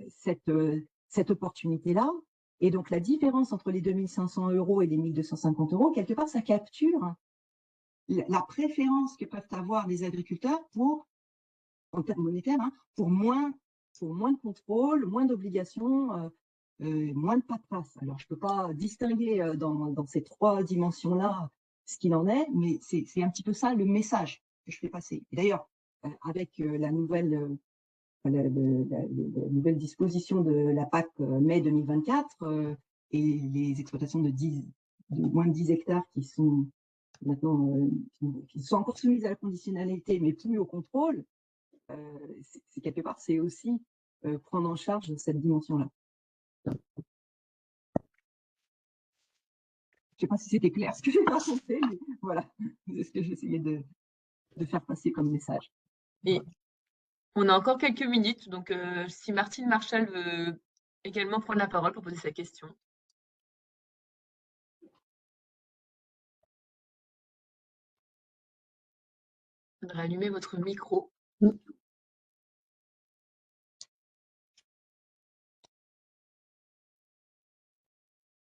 cette opportunité-là. Et donc, la différence entre les 2 500 € et les 1 250 €, quelque part, ça capture la préférence que peuvent avoir les agriculteurs en termes monétaires, pour moins de contrôle, moins d'obligations, moins de paperasse. Alors, je ne peux pas distinguer dans ces 3 dimensions-là ce qu'il en est, mais c'est un petit peu ça le message que je fais passer. Et d'ailleurs, avec la nouvelle disposition de la PAC mai 2024 et les exploitations de moins de 10 hectares qui sont maintenant qui sont encore soumises à la conditionnalité, mais plus au contrôle, quelque part, c'est aussi prendre en charge cette dimension-là. sais pas si c'était clair ce que j'ai raconté, mais voilà, c'est ce que j'essayais de faire passer comme message. Et on a encore quelques minutes, donc si Martine Marchal veut également prendre la parole pour poser sa question. Il faudra allumer votre micro.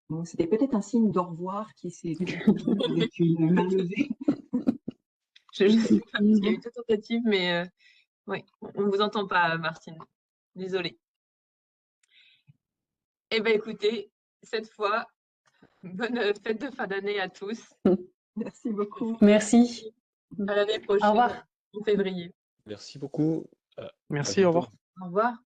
Bon, c'était peut-être un signe d'au revoir qui s'est produit avec une main levée. Je ne sais pas, parce qu'il y a eu deux tentatives, mais oui, on ne vous entend pas, Martine. Désolée. Eh bien, écoutez, cette fois, bonne fête de fin d'année à tous. Merci beaucoup. Merci. À l'année Au prochaine, revoir. en février. Merci beaucoup. Merci, au revoir. Au revoir.